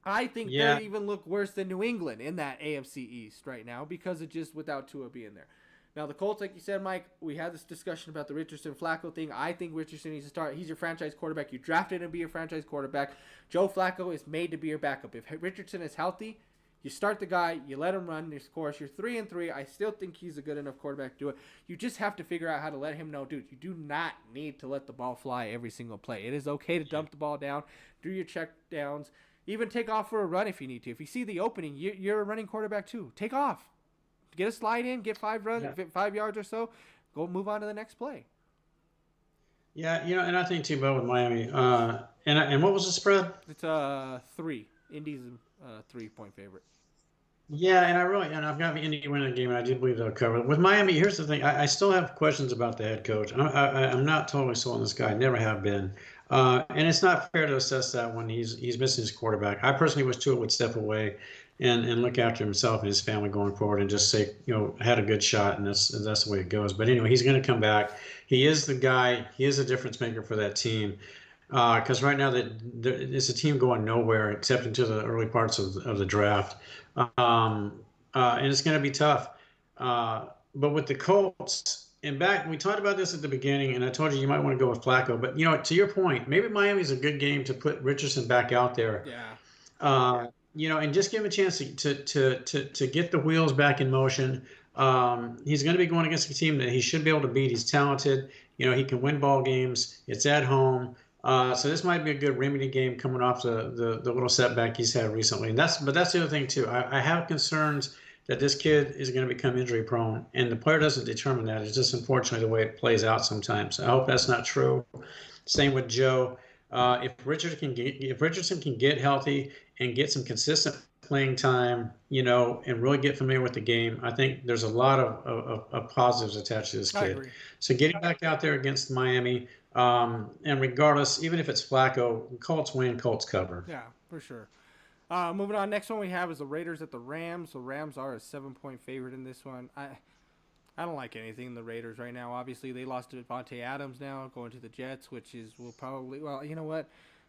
I think they even look worse than New England in that AFC East right now because of just without Tua being there. Now, the Colts, like you said, Mike, we had this discussion about the Richardson-Flacco thing. I think Richardson needs to start. He's your franchise quarterback. You drafted him to be your franchise quarterback. Joe Flacco is made to be your backup. If Richardson is healthy, you start the guy, you let him run your course. You're 3-3. I still think he's a good enough quarterback to do it. You just have to figure out how to let him know, dude, you do not need to let the ball fly every single play. It is okay to dump the ball down, do your check downs, even take off for a run if you need to. If you see the opening, you're a running quarterback too. Take off. Get a slide in, get 5 yards or so, go move on to the next play. Yeah, and I think too, Bo, with Miami. And what was the spread? It's 3. Indy's a 3-point favorite. Yeah, and I've got Indy winning the game, and I do believe they'll cover it. With Miami, here's the thing: I still have questions about the head coach. I'm not totally sold on this guy. I never have been. And it's not fair to assess that when he's missing his quarterback. I personally wish Tua would step away and look after himself and his family going forward and just say, had a good shot, and that's the way it goes. But anyway, he's going to come back. He is the guy. He is a difference maker for that team. Because right now it's a team going nowhere except into the early parts of the draft, and it's going to be tough. But with the Colts, and back we talked about this at the beginning, and I told you might want to go with Flacco. But to your point, maybe Miami's a good game to put Richardson back out there. Yeah. And just give him a chance to get the wheels back in motion. He's going to be going against a team that he should be able to beat. He's talented. He can win ball games. It's at home. So this might be a good remedy game coming off the little setback he's had recently. But that's the other thing too. I have concerns that this kid is going to become injury prone, and the player doesn't determine that. It's just unfortunately the way it plays out sometimes. I hope that's not true. Same with Joe. If Richardson can get healthy and get some consistent playing time, and really get familiar with the game, I think there's a lot of positives attached to this kid. So getting back out there against Miami, and regardless, even if it's Flacco, Colts win, Colts cover. Yeah, for sure. Moving on, next one we have is the Raiders at the Rams. The Rams are a 7-point favorite in this one. I don't like anything in the Raiders right now. Obviously, they lost to Devontae Adams now, going to the Jets, will probably, well, you know what?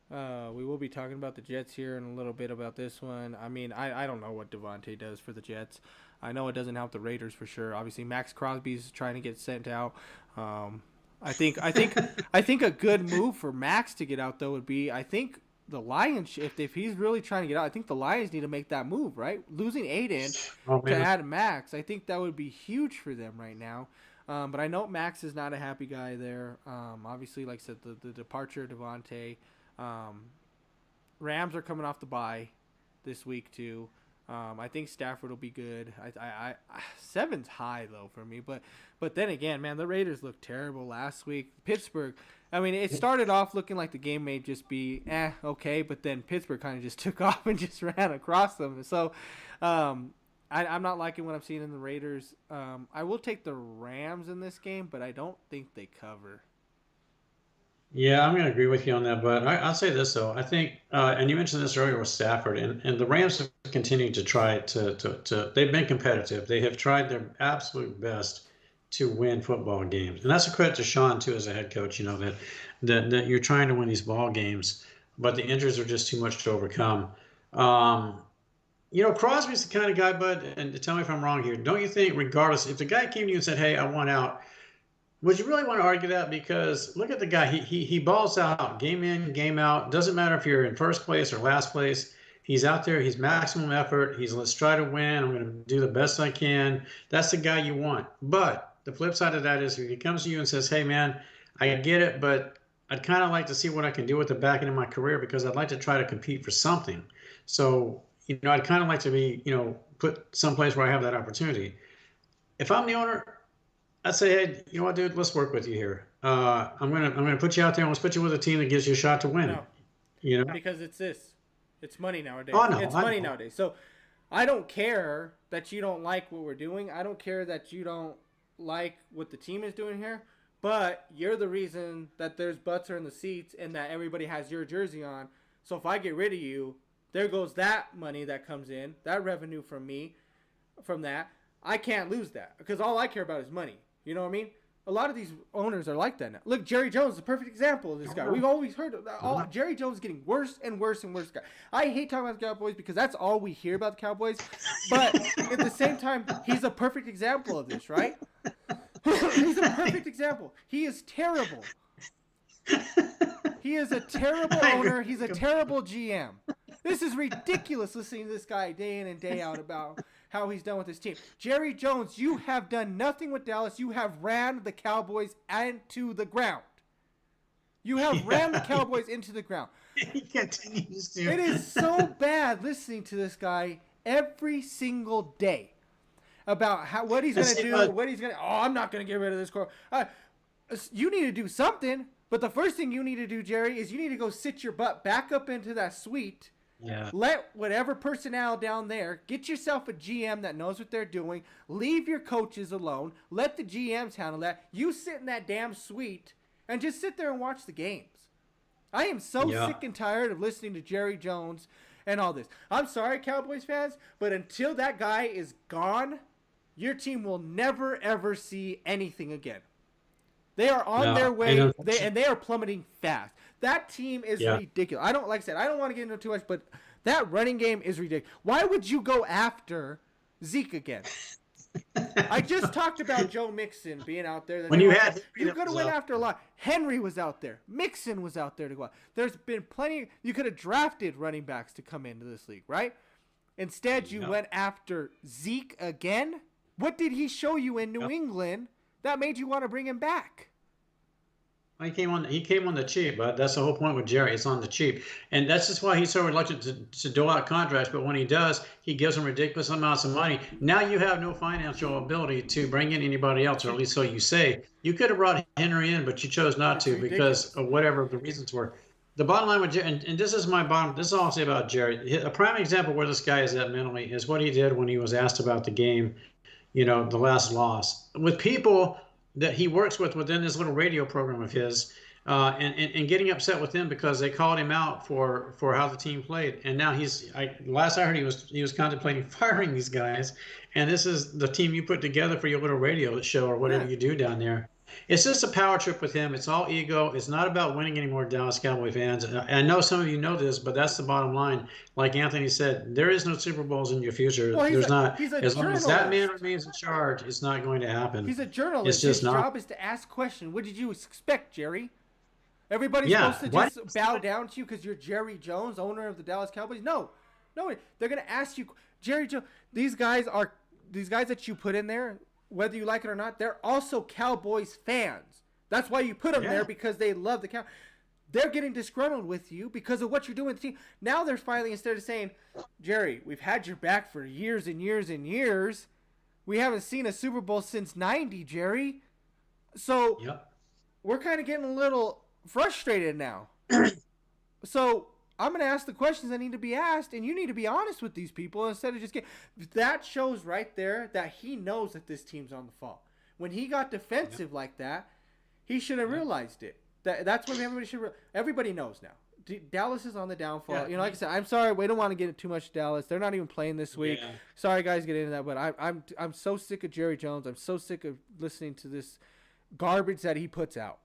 We will be talking about the Jets here in a little bit about this one. I mean, I don't know what Devontae does for the Jets. I know it doesn't help the Raiders for sure. Obviously, Max Crosby's trying to get sent out. I think a good move for Max to get out though would be, I think the Lions, if he's really trying to get out, I think the Lions need to make that move, right? Losing Aiden to add Max, I think that would be huge for them right now. But I know Max is not a happy guy there. Obviously, like I said, the departure of Devontae. Rams are coming off the bye this week too. I think Stafford will be good. I 7's high though for me, but then again, man, the Raiders looked terrible last week. Pittsburgh, I mean, it started off looking like the game may just be okay, but then Pittsburgh kind of just took off and just ran across them. So I'm not liking what I'm seeing in the Raiders. I will take the Rams in this game, but I don't think they cover. Yeah, I'm going to agree with you on that, but I'll say this though. I think, and you mentioned this earlier with Stafford, and the Rams have continued to try to. They've been competitive. They have tried their absolute best to win football games, and that's a credit to Sean too as a head coach. That you're trying to win these ball games, but the injuries are just too much to overcome. Crosby's the kind of guy, Bud, and tell me if I'm wrong here. Don't you think, regardless, if the guy came to you and said, "Hey, I want out," would you really want to argue that? Because look at the guy. He balls out game in, game out. Doesn't matter if you're in first place or last place. He's out there. He's maximum effort. Let's try to win. I'm going to do the best I can. That's the guy you want. But the flip side of that is if he comes to you and says, "Hey, man, I get it, but I'd kind of like to see what I can do with the back end of my career because I'd like to try to compete for something. So, I'd kind of like to be, put someplace where I have that opportunity." If I'm the owner, I'd say, "Hey, you know what, dude? Let's work with you here. I'm gonna put you out there and let's put you with a team that gives you a shot to win." No. Because it's money nowadays. Oh, no, it's money nowadays. So I don't care that you don't like what we're doing. I don't care that you don't like what the team is doing here. But you're the reason that there's butts are in the seats and that everybody has your jersey on. So if I get rid of you, there goes that money that comes in, that revenue from me, from that. I can't lose that because all I care about is money. You know what I mean? A lot of these owners are like that now. Look, Jerry Jones is a perfect example of this guy. We've always heard of that. Jerry Jones is getting worse and worse and worse. I hate talking about the Cowboys because that's all we hear about the Cowboys. But at the same time, he's a perfect example of this, right? He's a perfect example. He is terrible. He is a terrible owner. He's a terrible GM. This is ridiculous listening to this guy day in and day out about how he's done with his team. Jerry Jones, you have done nothing with Dallas. You have ran the Cowboys into the ground. You have ran the Cowboys into the ground. He continues to. It is so bad listening to this guy every single day about what he's going to do, what he's going to. Oh, I'm not going to get rid of this core. You need to do something, but the first thing you need to do, Jerry, is you need to go sit your butt back up into that suite. Yeah. Let whatever personnel down there, get yourself a GM that knows what they're doing. Leave your coaches alone. Let the GMs handle that. You sit in that damn suite and just sit there and watch the games. I am so Yeah. sick and tired of listening to Jerry Jones and all this. I'm sorry, Cowboys fans, but until that guy is gone, your team will never, ever see anything again. They are on their way, and they are plummeting fast. That team is ridiculous. I don't like I said, I don't want to get into too much, but that running game is ridiculous. Why would you go after Zeke again? I just talked about Joe Mixon being out there. When you had you could have went after a lot. Henry was out there. Mixon was out there to go out. There's been plenty. You could have drafted running backs to come into this league, right? Instead, you went after Zeke again. What did he show you in New England that made you want to bring him back? He came on the cheap, but that's the whole point with Jerry. It's on the cheap, and that's just why he's so reluctant to dole out contracts. But when he does, he gives them ridiculous amounts of money. Now you have no financial ability to bring in anybody else, or at least so you say. You could have brought Henry in, but you chose not to because of whatever the reasons were. The bottom line with Jerry, and this is this is all I'll say about Jerry. A prime example where this guy is at mentally is what he did when he was asked about the game, the last loss. With people that he works with within this little radio program of his, and getting upset with them because they called him out for how the team played. And now last I heard he was contemplating firing these guys. And this is the team you put together for your little radio show or whatever you do down there. It's just a power trip with him. It's all ego. It's not about winning anymore, Dallas Cowboy fans. And I know some of you know this, but that's the bottom line. Like Anthony said, there is no Super Bowls in your future. Well, There's not. He's a as long journalist. as that man remains in charge, it's not going to happen. He's a journalist. It's just His job is to ask questions. What did you expect, Jerry? Everybody's supposed to just bow down to you because you're Jerry Jones, owner of the Dallas Cowboys? No, they're going to ask you, Jerry Jones. These guys that you put in there, whether you like it or not, they're also Cowboys fans. That's why you put them there, because they love the Cowboys. They're getting disgruntled with you because of what you're doing with the team. Now they're finally, instead of saying, Jerry, we've had your back for years and years and years. We haven't seen a Super Bowl since '90, Jerry. So we're kind of getting a little frustrated now. So I'm going to ask the questions that need to be asked, and you need to be honest with these people instead of just getting... That shows right there that he knows that this team's on the fall. When he got defensive like that, he should have realized it. That's when everybody should... Everybody knows now. Dallas is on the downfall. Like I said, I'm sorry. We don't want to get into too much Dallas. They're not even playing this week. Sorry, guys, get into that. But I'm so sick of Jerry Jones. I'm so sick of listening to this garbage that he puts out.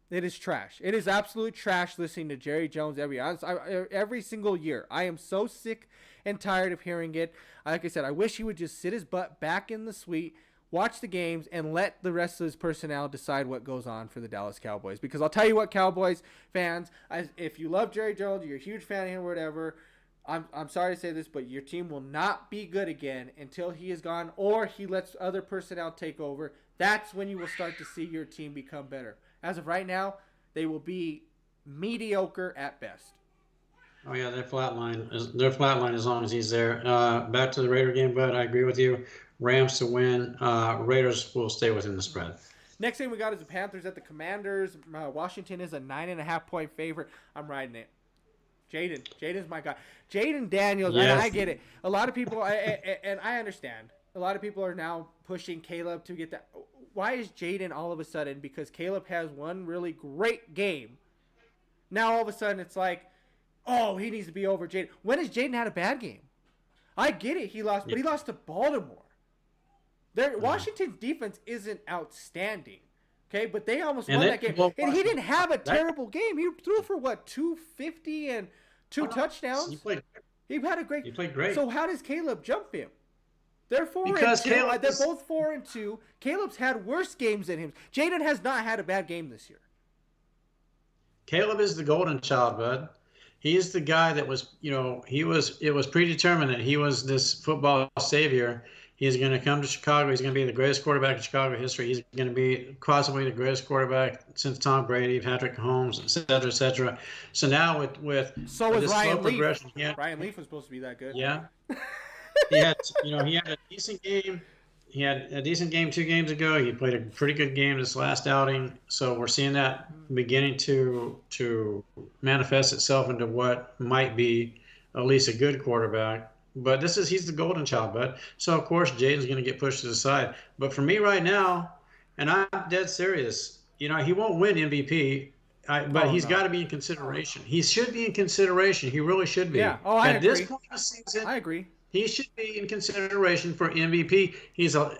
It is trash. It is absolute trash listening to Jerry Jones every single year. I am so sick and tired of hearing it. Like I said, I wish he would just sit his butt back in the suite, watch the games, and let the rest of his personnel decide what goes on for the Dallas Cowboys. Because I'll tell you what, Cowboys fans, if you love Jerry Jones, you're a huge fan of him or whatever, I'm sorry to say this, but your team will not be good again until he is gone or he lets other personnel take over. That's when you will start to see your team become better. As of right now, they will be mediocre at best. Oh yeah, they're flatline. They're flatline as long as he's there. Back to the Raider game, bud. I agree with you. Rams to win. Raiders will stay within the spread. Next thing we got is the Panthers at the Commanders. Washington is a 9.5-point favorite. I'm riding it. Jaden's my guy. Jaden Daniels. Yes. I get it. A lot of people, and I understand. A lot of people are now pushing Caleb to get that. Why is Jaden all of a sudden? Because Caleb has one really great game. Now all of a sudden it's like, oh, he needs to be over Jaden. When has Jaden had a bad game? I get it, he lost, but he lost to Baltimore. Washington's defense isn't outstanding, okay? But they almost won that game, and he didn't have a terrible game. He threw for 250 and 2 touchdowns. He had a great. He played great. So how does Caleb jump him? They're 4-2. They're both 4-2. Caleb's had worse games than him. Jaden has not had a bad game this year. Caleb is the golden child, bud. He's the guy that was, it was predetermined that he was this football savior. He's going to come to Chicago. He's going to be the greatest quarterback in Chicago history. He's going to be possibly the greatest quarterback since Tom Brady, Patrick Mahomes, et cetera, et cetera. So now with this Ryan Leaf. Progression, Ryan Leaf was supposed to be that good. Yeah. he had a decent game. He had a decent game 2 games ago. He played a pretty good game this last outing. So we're seeing that beginning to manifest itself into what might be at least a good quarterback. But he's the golden child, bud. So of course Jaden's going to get pushed to the side. But for me right now, and I'm dead serious, he won't win MVP. but Oh he's no. got to be in consideration. He should be in consideration. He really should be. Yeah. Oh, I At this agree. point in the season, I agree. he should be in consideration for MVP.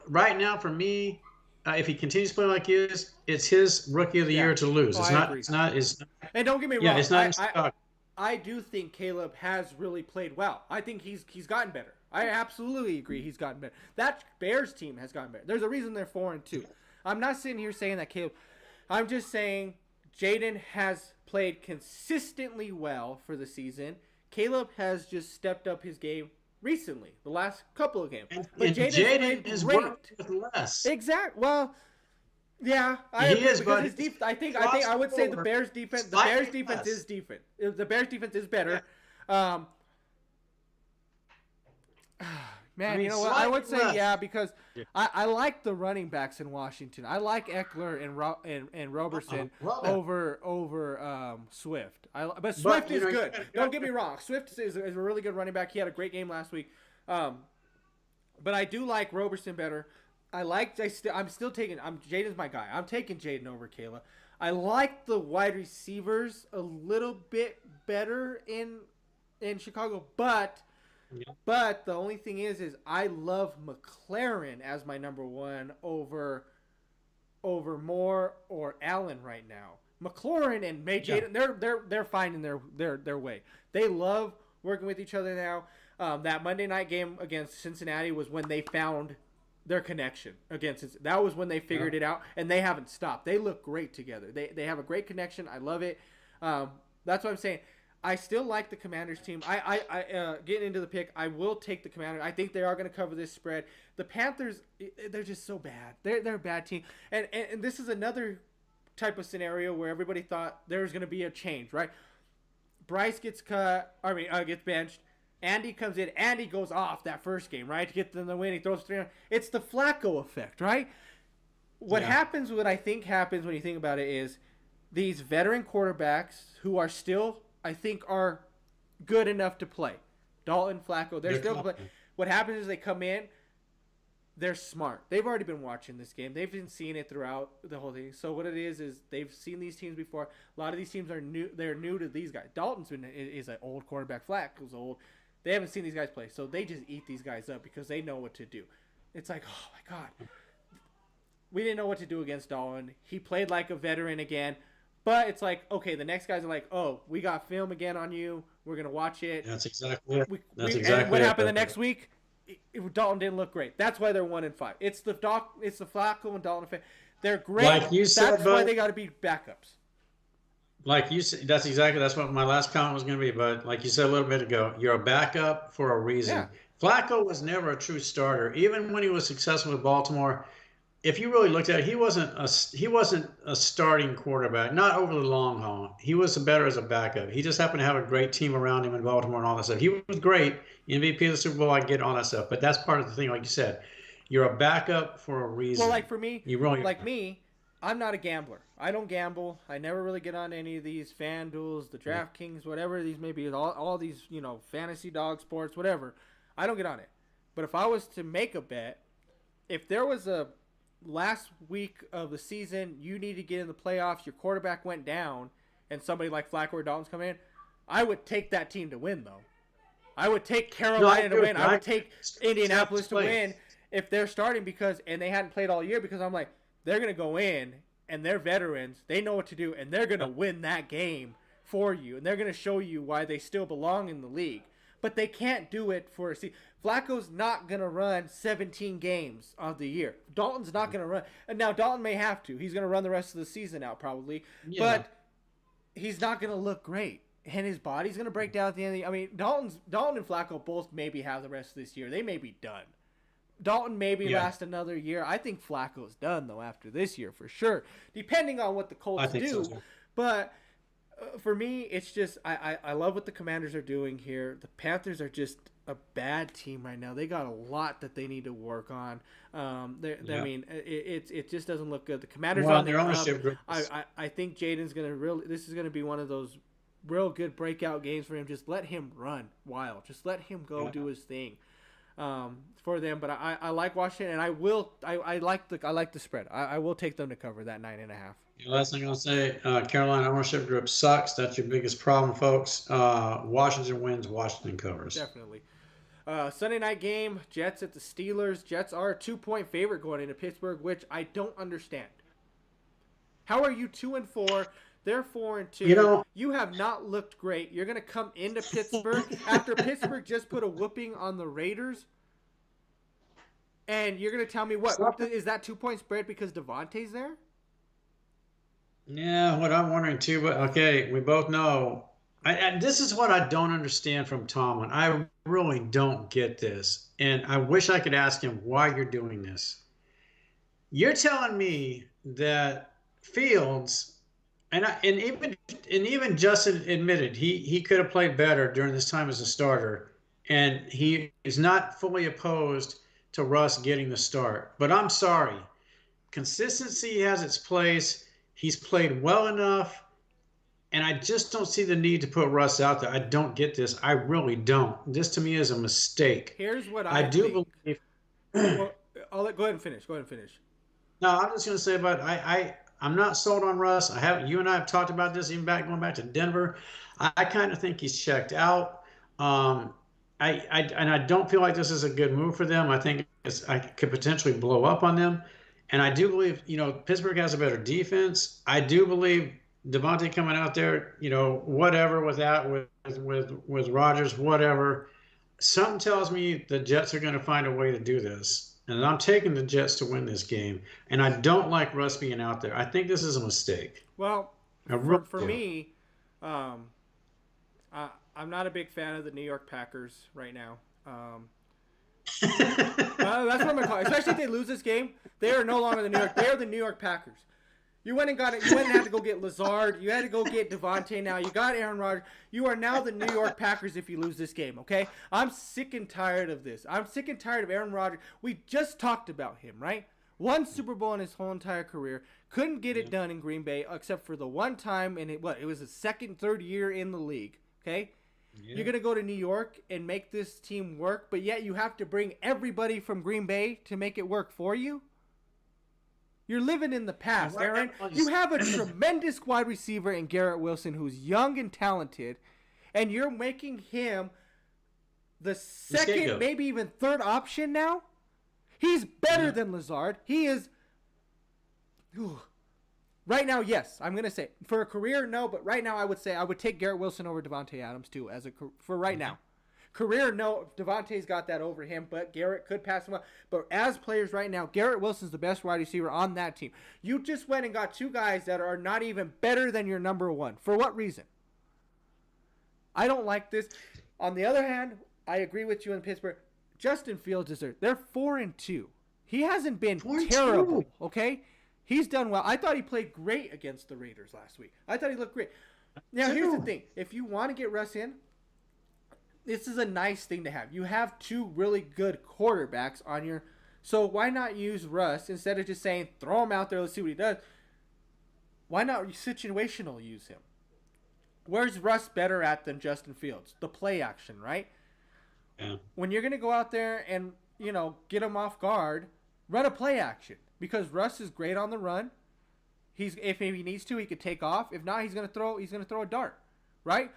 Right now for me. If he continues playing like he is, it's his rookie of the Yeah. year to lose. Oh, It's I not. agree. It's not. It's And don't get me yeah. wrong. It's not in Chicago. I do think Caleb has really played well. I think he's gotten better. I absolutely agree he's gotten better. That Bears team has gotten better. There's a reason they're 4-2. I'm not sitting here saying that Caleb. I'm just saying Jaden has played consistently well for the season. Caleb has just stepped up his game recently, the last couple of games. But Jaden is working with less. Exactly. Well, yeah, I agree because his I think I would say the Bears defense. The Bears defense is defense. The Bears defense is better. Yeah. Man, you know what? I would say because I like the running backs in Washington. I like Eckler and Roberson over Swift. But Swift is good. Don't get me wrong. Swift is a really good running back. He had a great game last week. But I do like Roberson better. I'm still taking. Jaden's my guy. I'm taking Jaden over Kayla. I like the wide receivers a little bit better in Chicago, but the only thing is I love McLaren as my number one over Moore or Allen right now. McLaurin and Jaden, they're finding their way. They love working with each other now. That Monday night game against Cincinnati was when they found their connection against that was when they figured it out, and they haven't stopped. They look great together. They have a great connection. I love it. That's what I'm saying. I still like the Commanders team. I getting into the pick, I will take the Commanders. I think they are going to cover this spread. The Panthers, they're just so bad. They're a bad team, and this is another type of scenario where everybody thought there was going to be a change, right? Bryce gets gets benched. Andy comes in. Andy goes off that first game, right, to get them the win. He throws 300. It's the Flacco effect, right? What I think happens when you think about it is these veteran quarterbacks who are still, I think, are good enough to play. Dalton, Flacco, they're still play. What happens is they come in, they're smart. They've already been watching this game. They've been seeing it throughout the whole thing. So what it is they've seen these teams before. A lot of these teams are new. They're new to these guys. Dalton's is an old quarterback. Flacco's old. They haven't seen these guys play, so they just eat these guys up because they know what to do. It's like, oh my God, we didn't know what to do against Dalton. He played like a veteran again. But it's like, okay, the next guys are like, oh, we got film again on you. We're going to watch it. That's exactly it. And what happened the next week? Dalton didn't look great. That's why they're 1-5. It's the Flacco and Dalton effect. They're great. Like you said, that's why they got to be backups. Like you said, that's what my last comment was going to be. But like you said a little bit ago, you're a backup for a reason. Yeah. Flacco was never a true starter. Even when he was successful with Baltimore, if you really looked at it, he wasn't a starting quarterback, not over the long haul. He was better as a backup. He just happened to have a great team around him in Baltimore and all that stuff. He was great, MVP of the Super Bowl. I get all that stuff, but that's part of the thing. Like you said, you're a backup for a reason. Well, like for me, me, I'm not a gambler. I don't gamble. I never really get on any of these FanDuels, the DraftKings, whatever these may be, all these, fantasy dog sports, whatever. I don't get on it. But if I was to make a bet, if there was a last week of the season, you need to get in the playoffs, your quarterback went down, and somebody like Flacco or Dalton's coming in, I would take that team to win, though. I would take Carolina to win. I would take Indianapolis to win if they're starting and they hadn't played all year, because I'm like, they're going to go in, and they're veterans. They know what to do, and they're going to win that game for you, and they're going to show you why they still belong in the league. But they can't do it for a season. Flacco's not going to run 17 games of the year. Dalton's not going to run. And now Dalton may have to. He's going to run the rest of the season out probably. Yeah. But he's not going to look great. And his body's going to break down at the end of the – I mean, Dalton and Flacco both maybe have the rest of this year. They may be done. Dalton maybe last another year. I think Flacco's done, though, after this year for sure, depending on what the Colts do. So. But for me, it's just I love what the Commanders are doing here. The Panthers are just a bad team right now. They got a lot that they need to work on. I mean, it just doesn't look good. The Commanders on their ownership. I think Jaden's gonna this is gonna be one of those real good breakout games for him. Just let him run wild. Just let him go do his thing. for them. But I like Washington, and I like the spread. I will take them to cover that 9.5. Last thing I'll say, Carolina ownership group sucks. That's your biggest problem, folks. Washington wins. Washington covers. Definitely. Sunday night game, Jets at the Steelers. Jets are a 2-point favorite going into Pittsburgh, which I don't understand. How are you 2-4? They're 4-2. You have not looked great. You're gonna come into Pittsburgh after Pittsburgh just put a whooping on the Raiders, and you're gonna tell me what is that 2-point spread because Devontae's there? Yeah, what I'm wondering too, but okay, we both know. This is what I don't understand from Tomlin. I really don't get this, and I wish I could ask him why you're doing this. You're telling me that Fields and even Justin admitted he could have played better during this time as a starter, and he is not fully opposed to Russ getting the start. But I'm sorry, consistency has its place. He's played well enough, and I just don't see the need to put Russ out there. I don't get this. I really don't. This to me is a mistake. Here's what I do think. believe. Well, go ahead and finish. No, I'm just going to say, but I'm not sold on Russ. You and I have talked about this even going back to Denver. I kind of think he's checked out. I don't feel like this is a good move for them. I think I could potentially blow up on them. And I do believe, Pittsburgh has a better defense. I do believe Devontae coming out there, whatever with that, with Rodgers, whatever. Something tells me the Jets are going to find a way to do this. And I'm taking the Jets to win this game. And I don't like Russ being out there. I think this is a mistake. Well, for me, I'm not a big fan of the New York Packers right now. That's what I'm gonna call it. Especially if they lose this game, they are no longer the New York. They are the New York Packers. You went and got it. You went and had to go get Lazard. You had to go get Devontae. Now you got Aaron Rodgers. You are now the New York Packers if you lose this game. Okay, I'm sick and tired of this. I'm sick and tired of Aaron Rodgers. We just talked about him, right? One Super Bowl in his whole entire career. Couldn't get it done in Green Bay except for the one time, and it was his third year in the league. Okay. Yeah. You're going to go to New York and make this team work, but yet you have to bring everybody from Green Bay to make it work for you? You're living in the past, Aaron. You have a tremendous wide receiver in Garrett Wilson who's young and talented, and you're making him the second, maybe even third option now? He's better than Lazard. He is... Right now, yes, I'm gonna say for a career, no, but right now I would say I would take Garrett Wilson over Devontae Adams too for right now. Career, no, Devontae's got that over him, but Garrett could pass him up. But as players right now, Garrett Wilson's the best wide receiver on that team. You just went and got two guys that are not even better than your number one. For what reason? I don't like this. On the other hand, I agree with you in Pittsburgh. Justin Fields is there. They're 4-2. He hasn't been terrible, okay? He's done well. I thought he played great against the Raiders last week. I thought he looked great. Now, here's the thing. If you want to get Russ in, this is a nice thing to have. You have two really good quarterbacks on your... So why not use Russ instead of just saying, throw him out there, let's see what he does? Why not situational use him? Where's Russ better at than Justin Fields? The play action, right? Yeah. When you're going to go out there and, get him off guard, run a play action. Because Russ is great on the run. If he needs to, he could take off. If not, he's gonna throw a dart, right?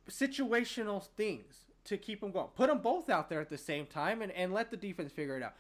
Situational things to keep him going. Put them both out there at the same time and let the defense figure it out.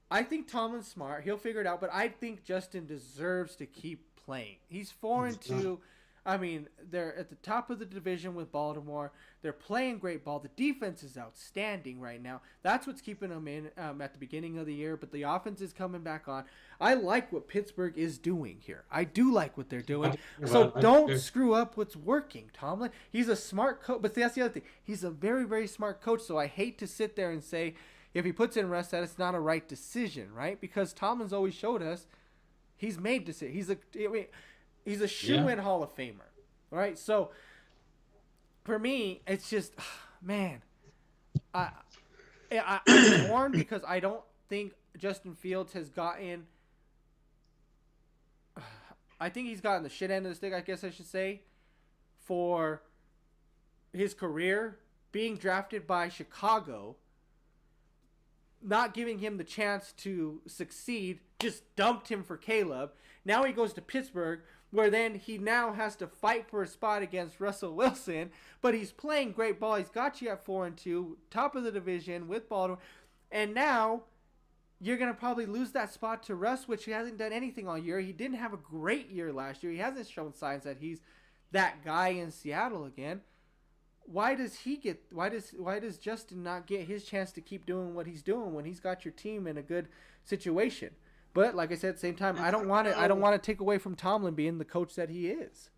I think Tomlin's smart. He'll figure it out. But I think Justin deserves to keep playing. He's 4-2. I mean, they're at the top of the division with Baltimore. They're playing great ball. The defense is outstanding right now. That's what's keeping them in at the beginning of the year, but the offense is coming back on. I like what Pittsburgh is doing here. I do like what they're doing. So don't screw up what's working, Tomlin. He's a smart coach, but that's the other thing. He's a very, very smart coach, so I hate to sit there and say if he puts in Russ that it's not a right decision, right? Because Tomlin's always showed us he's made decisions. He's a shoe-in Hall of Famer, right? So, for me, it's just, man, I'm torn because I don't think Justin Fields has gotten, I think he's gotten the shit end of the stick, I guess I should say, for his career being drafted by Chicago not giving him the chance to succeed, just dumped him for Caleb. Now he goes to Pittsburgh, where then he now has to fight for a spot against Russell Wilson, but he's playing great ball. He's got you at 4-2, top of the division with Baltimore, and now you're going to probably lose that spot to Russ, which he hasn't done anything all year. He didn't have a great year last year. He hasn't shown signs that he's that guy in Seattle again. Why does Justin not get his chance to keep doing what he's doing when he's got your team in a good situation? But like I said, at the same time, I don't want to take away from Tomlin being the coach that he is.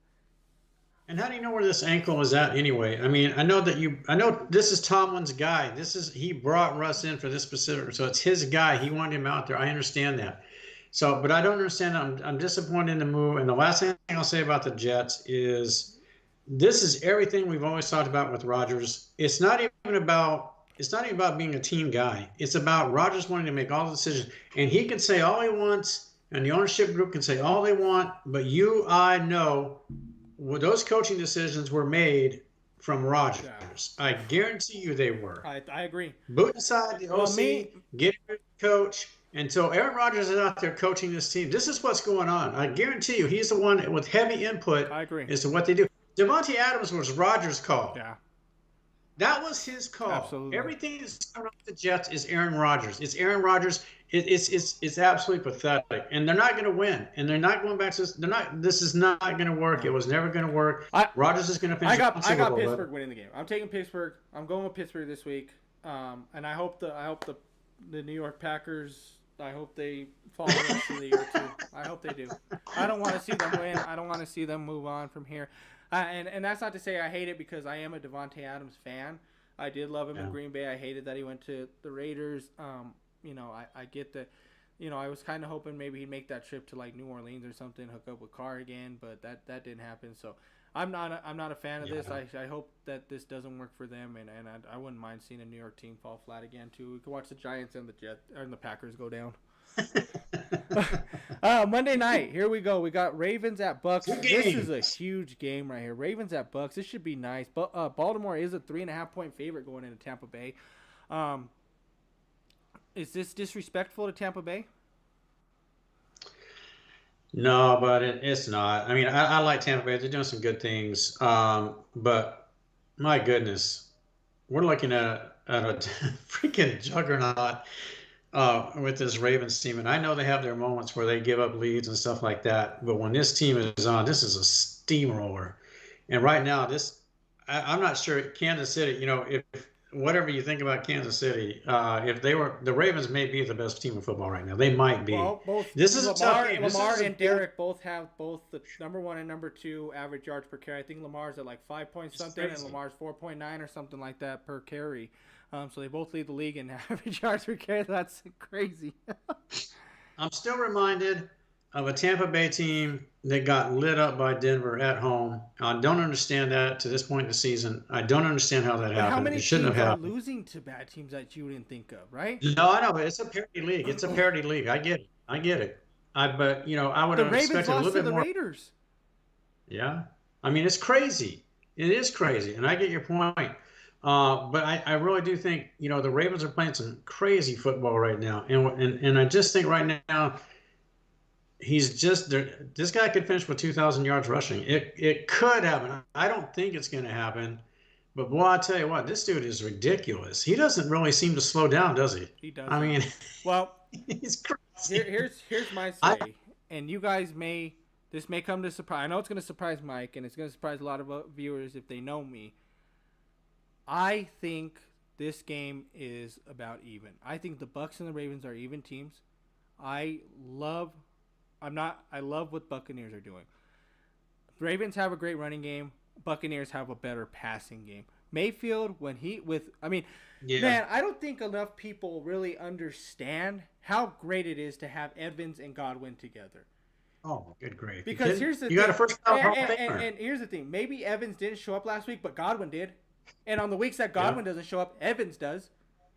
And how do you know where this ankle is at anyway? I mean, I know this is Tomlin's guy. He brought Russ in for this specific, so it's his guy. He wanted him out there. I understand that. So, but I don't understand. I'm disappointed in the move. And the last thing I'll say about the Jets is, this is everything we've always talked about with Rodgers. It's not even about being a team guy. It's about Rodgers wanting to make all the decisions. And he can say all he wants, and the ownership group can say all they want, but I know those coaching decisions were made from Rodgers. I guarantee you they were. I agree. Boot aside the OC, get a coach. And so Aaron Rodgers is out there coaching this team. This is what's going on. I guarantee you he's the one with heavy input as to what they do. Devontae Adams was Rodgers' call. Yeah. That was his call. Absolutely. Everything that's coming off the Jets is Aaron Rodgers. It's Aaron Rodgers. It's absolutely pathetic. And they're not going to win. And they're not going back to this. This is not going to work. It was never going to work. Rodgers is going to finish. I got Pittsburgh winning the game. I'm taking Pittsburgh. I'm going with Pittsburgh this week. And I hope the New York Packers, I hope they fall the rest of the year too. I hope they do. I don't want to see them win. I don't want to see them move on from here. And that's not to say I hate it, because I am a Devontae Adams fan. I did love him in Green Bay. I hated that he went to the Raiders. I get that. I was kind of hoping maybe he'd make that trip to like New Orleans or something, hook up with Carr again, but that didn't happen. So I'm not a fan of this. I hope that this doesn't work for them, and I wouldn't mind seeing a New York team fall flat again too. We could watch the Giants and the Packers go down. Monday night, here we go. We got Ravens at Bucks. This is a huge game right here. Ravens at Bucks. This should be nice. But Baltimore is a 3.5-point favorite going into Tampa Bay. Is this disrespectful to Tampa Bay? No, but it's not. I mean, I like Tampa Bay. They're doing some good things. But my goodness, we're looking at a freaking juggernaut with this Ravens team. And I know they have their moments where they give up leads and stuff like that. But when this team is on, this is a steamroller. And right now, I'm not sure Kansas City, if whatever you think about Kansas City, if the Ravens may be the best team in football right now. They might be. Well, this is a tough game. Lamar and Derek both have the number 1 and number 2 average yards per carry. I think Lamar's at like 5 point something, and Lamar's 4.9 or something like that per carry. So they both lead the league in average yards per carry. That's crazy. I'm still reminded of a Tampa Bay team that got lit up by Denver at home. I don't understand that to this point in the season. I don't understand how that happened. How many it shouldn't teams have are happened. losing to bad teams that you didn't think of, right? No, I know, but it's a parity league. It's a parity league. I get it. But I would have expected a little bit more. The Raiders. Yeah, I mean, it's crazy. It is crazy, and I get your point. But I really do think the Ravens are playing some crazy football right now, and I just think right now this guy could finish with 2,000 yards rushing. It could happen. I don't think it's going to happen, but boy, I tell you what, this dude is ridiculous. He doesn't really seem to slow down, does he? He doesn't. I mean, well, he's crazy. Here's my say, and you guys may come to surprise. I know it's going to surprise Mike, and it's going to surprise a lot of viewers if they know me. I think this game is about even. I think the Bucks and the Ravens are even teams. I love what Buccaneers are doing. Ravens have a great running game. Buccaneers have a better passing game. Mayfield, man, I don't think enough people really understand how great it is to have Evans and Godwin together. Oh, good grief. Because here's the thing. You got a first round and here's the thing. Maybe Evans didn't show up last week, but Godwin did. And on the weeks that Godwin doesn't show up, Evans does.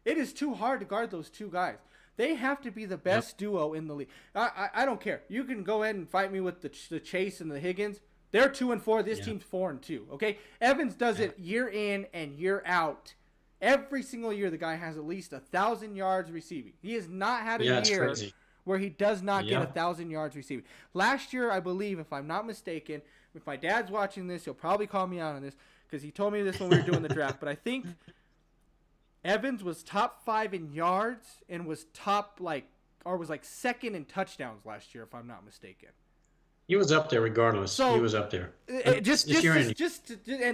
It is too hard to guard those two guys. They have to be the best duo in the league. I don't care. You can go ahead and fight me with the Chase and the Higgins. They're 2-4. This team's 4-2. Okay, Evans does it year in and year out. Every single year, the guy has at least 1,000 yards receiving. He has not had a year crazy. where he does not get 1,000 yards receiving. Last year, I believe, if I'm not mistaken, if my dad's watching this, he'll probably call me out on this because he told me this when we were doing the draft. But I think Evans was top 5 in yards and was second in touchdowns last year, if I'm not mistaken. He was up there regardless. So, he was up there. And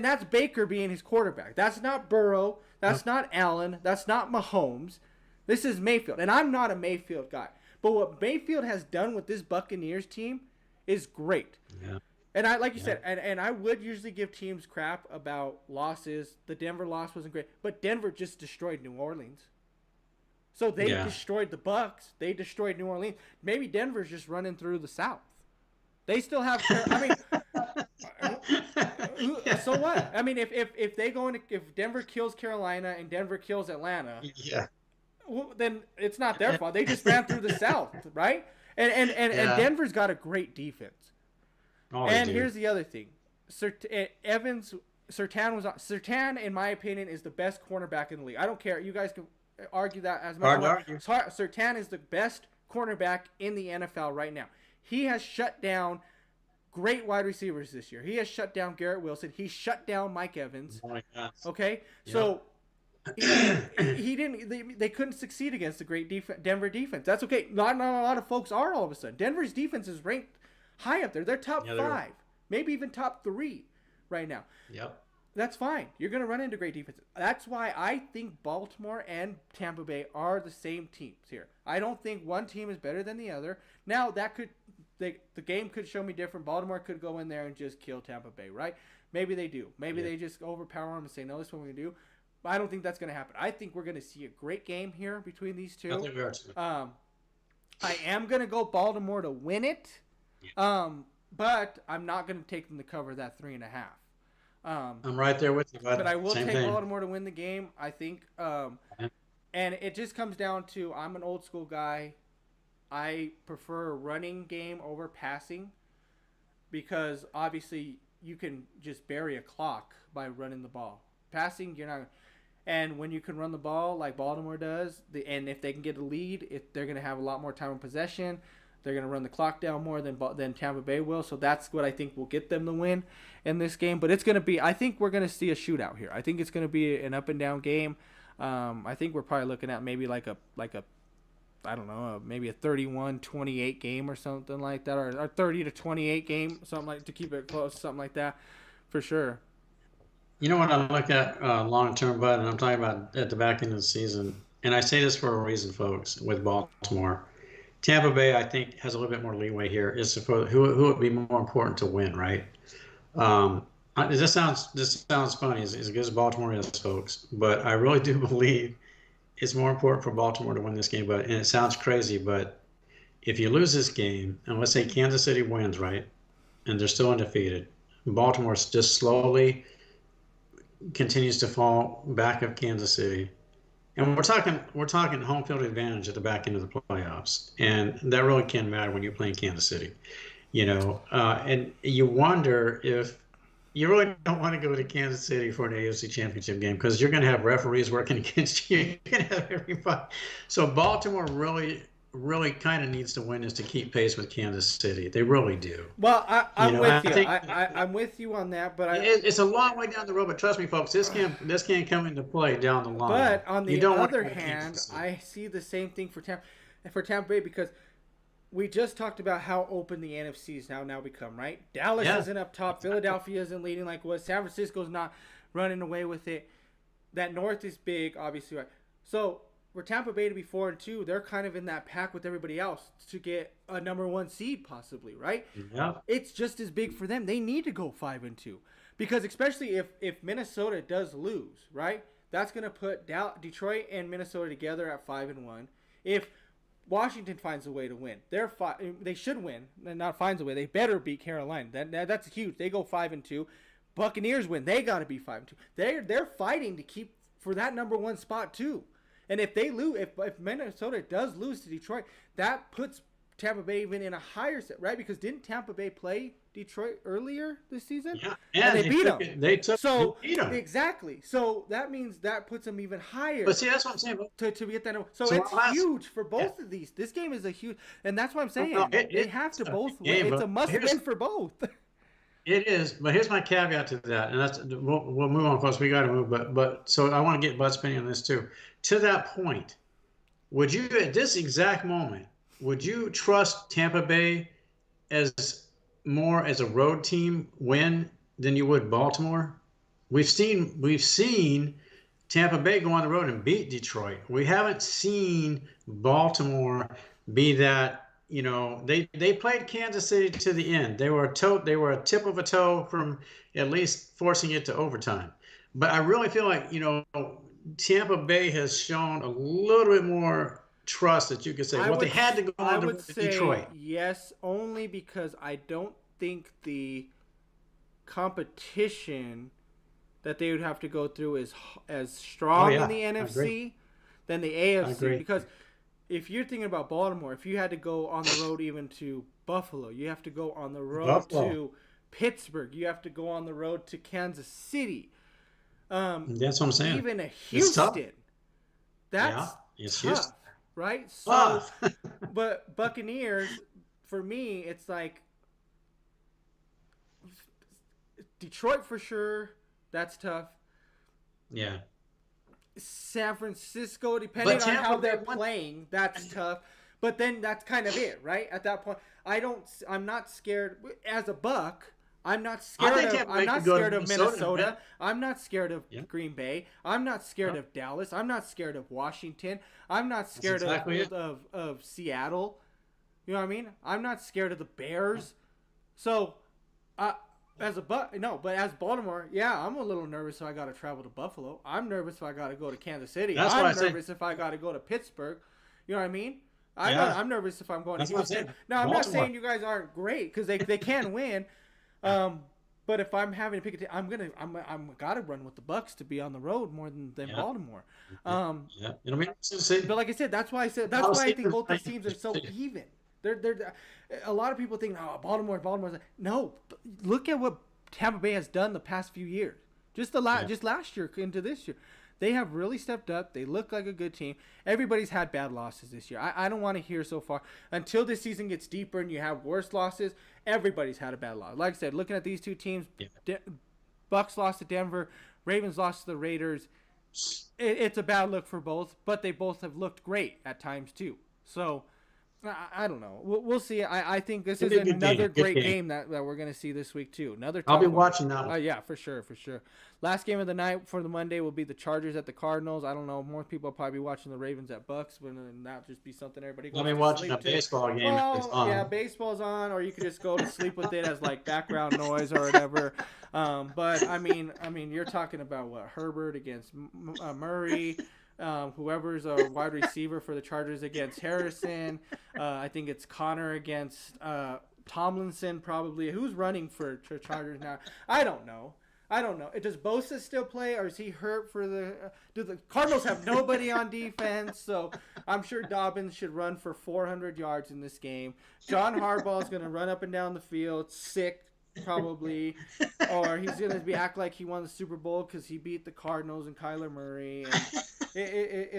that's Baker being his quarterback. That's not Burrow. That's not Allen. That's not Mahomes. This is Mayfield. And I'm not a Mayfield guy. But what Mayfield has done with this Buccaneers team is great. Yeah. And like you said, and I would usually give teams crap about losses. The Denver loss wasn't great. But Denver just destroyed New Orleans. So they destroyed the Bucs. They destroyed New Orleans. Maybe Denver's just running through the South. They still have. So what? I mean, if they go in, if Denver kills Carolina and Denver kills Atlanta, well, then it's not their fault. They just ran through the South, right? And Denver's got a great defense. Here's the other thing: Surtain, in my opinion, is the best cornerback in the league. I don't care. You guys can argue that as much as you want. Surtain is the best cornerback in the NFL right now. He has shut down great wide receivers this year. He has shut down Garrett Wilson. He shut down Mike Evans. Oh my God. Okay, so he didn't. They couldn't succeed against the great Denver defense. That's okay. Not a lot of folks are all of a sudden. Denver's defense is ranked high up there. They're top 5, maybe even top 3 right now. Yep. That's fine. You're going to run into great defense. That's why I think Baltimore and Tampa Bay are the same teams here. I don't think one team is better than the other. Now, the game could show me different. Baltimore could go in there and just kill Tampa Bay, right? Maybe they do. Maybe they just overpower them and say, no, this is what we're going to do. But I don't think that's going to happen. I think we're going to see a great game here between these two. I think we are too. I am going to go Baltimore to win it, but I'm not going to take them to cover that 3.5. I'm right there with you, bud. But I will take Baltimore to win the game, I think. And it just comes down to, I'm an old school guy. I prefer a running game over passing because obviously you can just bury a clock by running the ball. Passing, you're not. And when you can run the ball like Baltimore does, and if they can get a lead, they're going to have a lot more time in possession. They're going to run the clock down more than Tampa Bay will. So that's what I think will get them the win in this game. But it's going to be, I think we're going to see a shootout here. I think it's going to be an up and down game. I think we're probably looking at maybe like a I don't know, maybe a 31-28 game or something like that, or 30-28 game, something like, to keep it close, something like that, for sure. You know what I look at long term, bud, and I'm talking about at the back end of the season, and I say this for a reason, folks, with Baltimore. Tampa Bay, I think, has a little bit more leeway here. Is for who would be more important to win, right? This sounds funny, as good as Baltimore is, folks, but I really do believe it's more important for Baltimore to win this game. And it sounds crazy, but if you lose this game, and let's say Kansas City wins, right, and they're still undefeated, Baltimore just slowly continues to fall back of Kansas City. And we're talking home field advantage at the back end of the playoffs, and that really can matter when you're playing Kansas City, and you wonder if you really don't want to go to Kansas City for an AFC Championship game because you're going to have referees working against you. You're going to have everybody. So Baltimore really kind of needs to win is to keep pace with Kansas City. They really do. Well, I'm with you. I'm with you on that, but it's a long way down the road. But trust me, folks, this can't come into play down the line. But on the other hand, I see the same thing for Tampa Bay because we just talked about how open the NFC is now become, right? Dallas isn't up top. Philadelphia isn't leading like what. San Francisco's not running away with it. That North is big, obviously, right? So for Tampa Bay to be 4-2, they're kind of in that pack with everybody else to get a number 1 seed possibly, right? Yeah. It's just as big for them. They need to go 5-2 because especially if Minnesota does lose, right? That's going to put Detroit and Minnesota together at 5-1. If Washington finds a way to win, they should win, and not finds a way. They better beat Carolina. That's huge. They go 5-2. Buccaneers win. They got to be 5-2. They're fighting to keep for that number 1 spot too. And if they lose, if Minnesota does lose to Detroit, that puts Tampa Bay even in a higher set, right? Because didn't Tampa Bay play Detroit earlier this season? Yeah, and they beat them. They beat them. Exactly. So that means that puts them even higher. But see, that's what I'm saying. To get that. So it's huge for both of these. This game is a huge, and that's what I'm saying. They have to both win. It's a must-win for both. It is, but here's my caveat to that, and that's we'll move on, folks. We got to move, but so I want to get Bud's opinion on this too. To that point, would you at this exact moment? Would you trust Tampa Bay as more as a road team win than you would Baltimore? We've seen Tampa Bay go on the road and beat Detroit. We haven't seen Baltimore be that. You know, they played Kansas City to the end. They were a tip of a toe from at least forcing it to overtime. But I really feel like, you know, Tampa Bay has shown a little bit more trust that you could say, they had to go on the road to Detroit. Yes, only because I don't think the competition that they would have to go through is as strong in the NFC than the AFC. Because if you're thinking about Baltimore, if you had to go on the road even to Buffalo, you have to go on the road to Pittsburgh, you have to go on the road to Kansas City. That's what I'm saying. Even a Houston. That's tough. Houston. Right? So, but Buccaneers, for me, it's like Detroit for sure. That's tough. Yeah. San Francisco, depending on how they're playing, that's tough. But then that's kind of it, right? At that point, I'm not scared as a Buck. I'm not scared of Minnesota. I'm not scared of Green Bay. I'm not scared of Dallas. I'm not scared of Washington. I'm not scared of Seattle. You know what I mean? I'm not scared of the Bears. So, as Baltimore, I'm a little nervous if I got to travel to Buffalo. I'm nervous if I got to go to Kansas City. I'm nervous if I got to go to Pittsburgh. You know what I mean? I'm nervous if I'm going to Houston. Now, I'm not saying you guys aren't great because they can win. But if I'm having to pick a team, I'm gotta run with the Bucks to be on the road more than Baltimore. It'll be interesting to see. But like I said, that's why I think both these teams are so even. They're a lot of people think, Baltimore's no. Look at what Tampa Bay has done the past few years. Just last year into this year. They have really stepped up. They look like a good team. Everybody's had bad losses this year. I don't want to hear so far. Until this season gets deeper and you have worse losses, everybody's had a bad loss. Like I said, looking at these two teams, Bucks lost to Denver, Ravens lost to the Raiders. It's a bad look for both, but they both have looked great at times too. So I don't know. We'll see. I think this is another great game that we're going to see this week too. I'll be watching that one. Yeah, for sure. Last game of the night for the Monday will be the Chargers at the Cardinals. I don't know. More people will probably be watching the Ravens at Bucks, but that just be something everybody goes to sleep watching a baseball game. Yeah, baseball's on, or you could just go to sleep with it as like background noise or whatever. But I mean, you're talking about what Herbert against Murray. Whoever's a wide receiver for the Chargers against Harrison. I think it's Connor against Tomlinson probably. Who's running for Chargers now? I don't know. Does Bosa still play, or is he hurt for the do the Cardinals have nobody on defense? So I'm sure Dobbins should run for 400 yards in this game. John Harbaugh is going to run up and down the field, sick probably, or he's going to act like he won the Super Bowl because he beat the Cardinals and Kyler Murray. And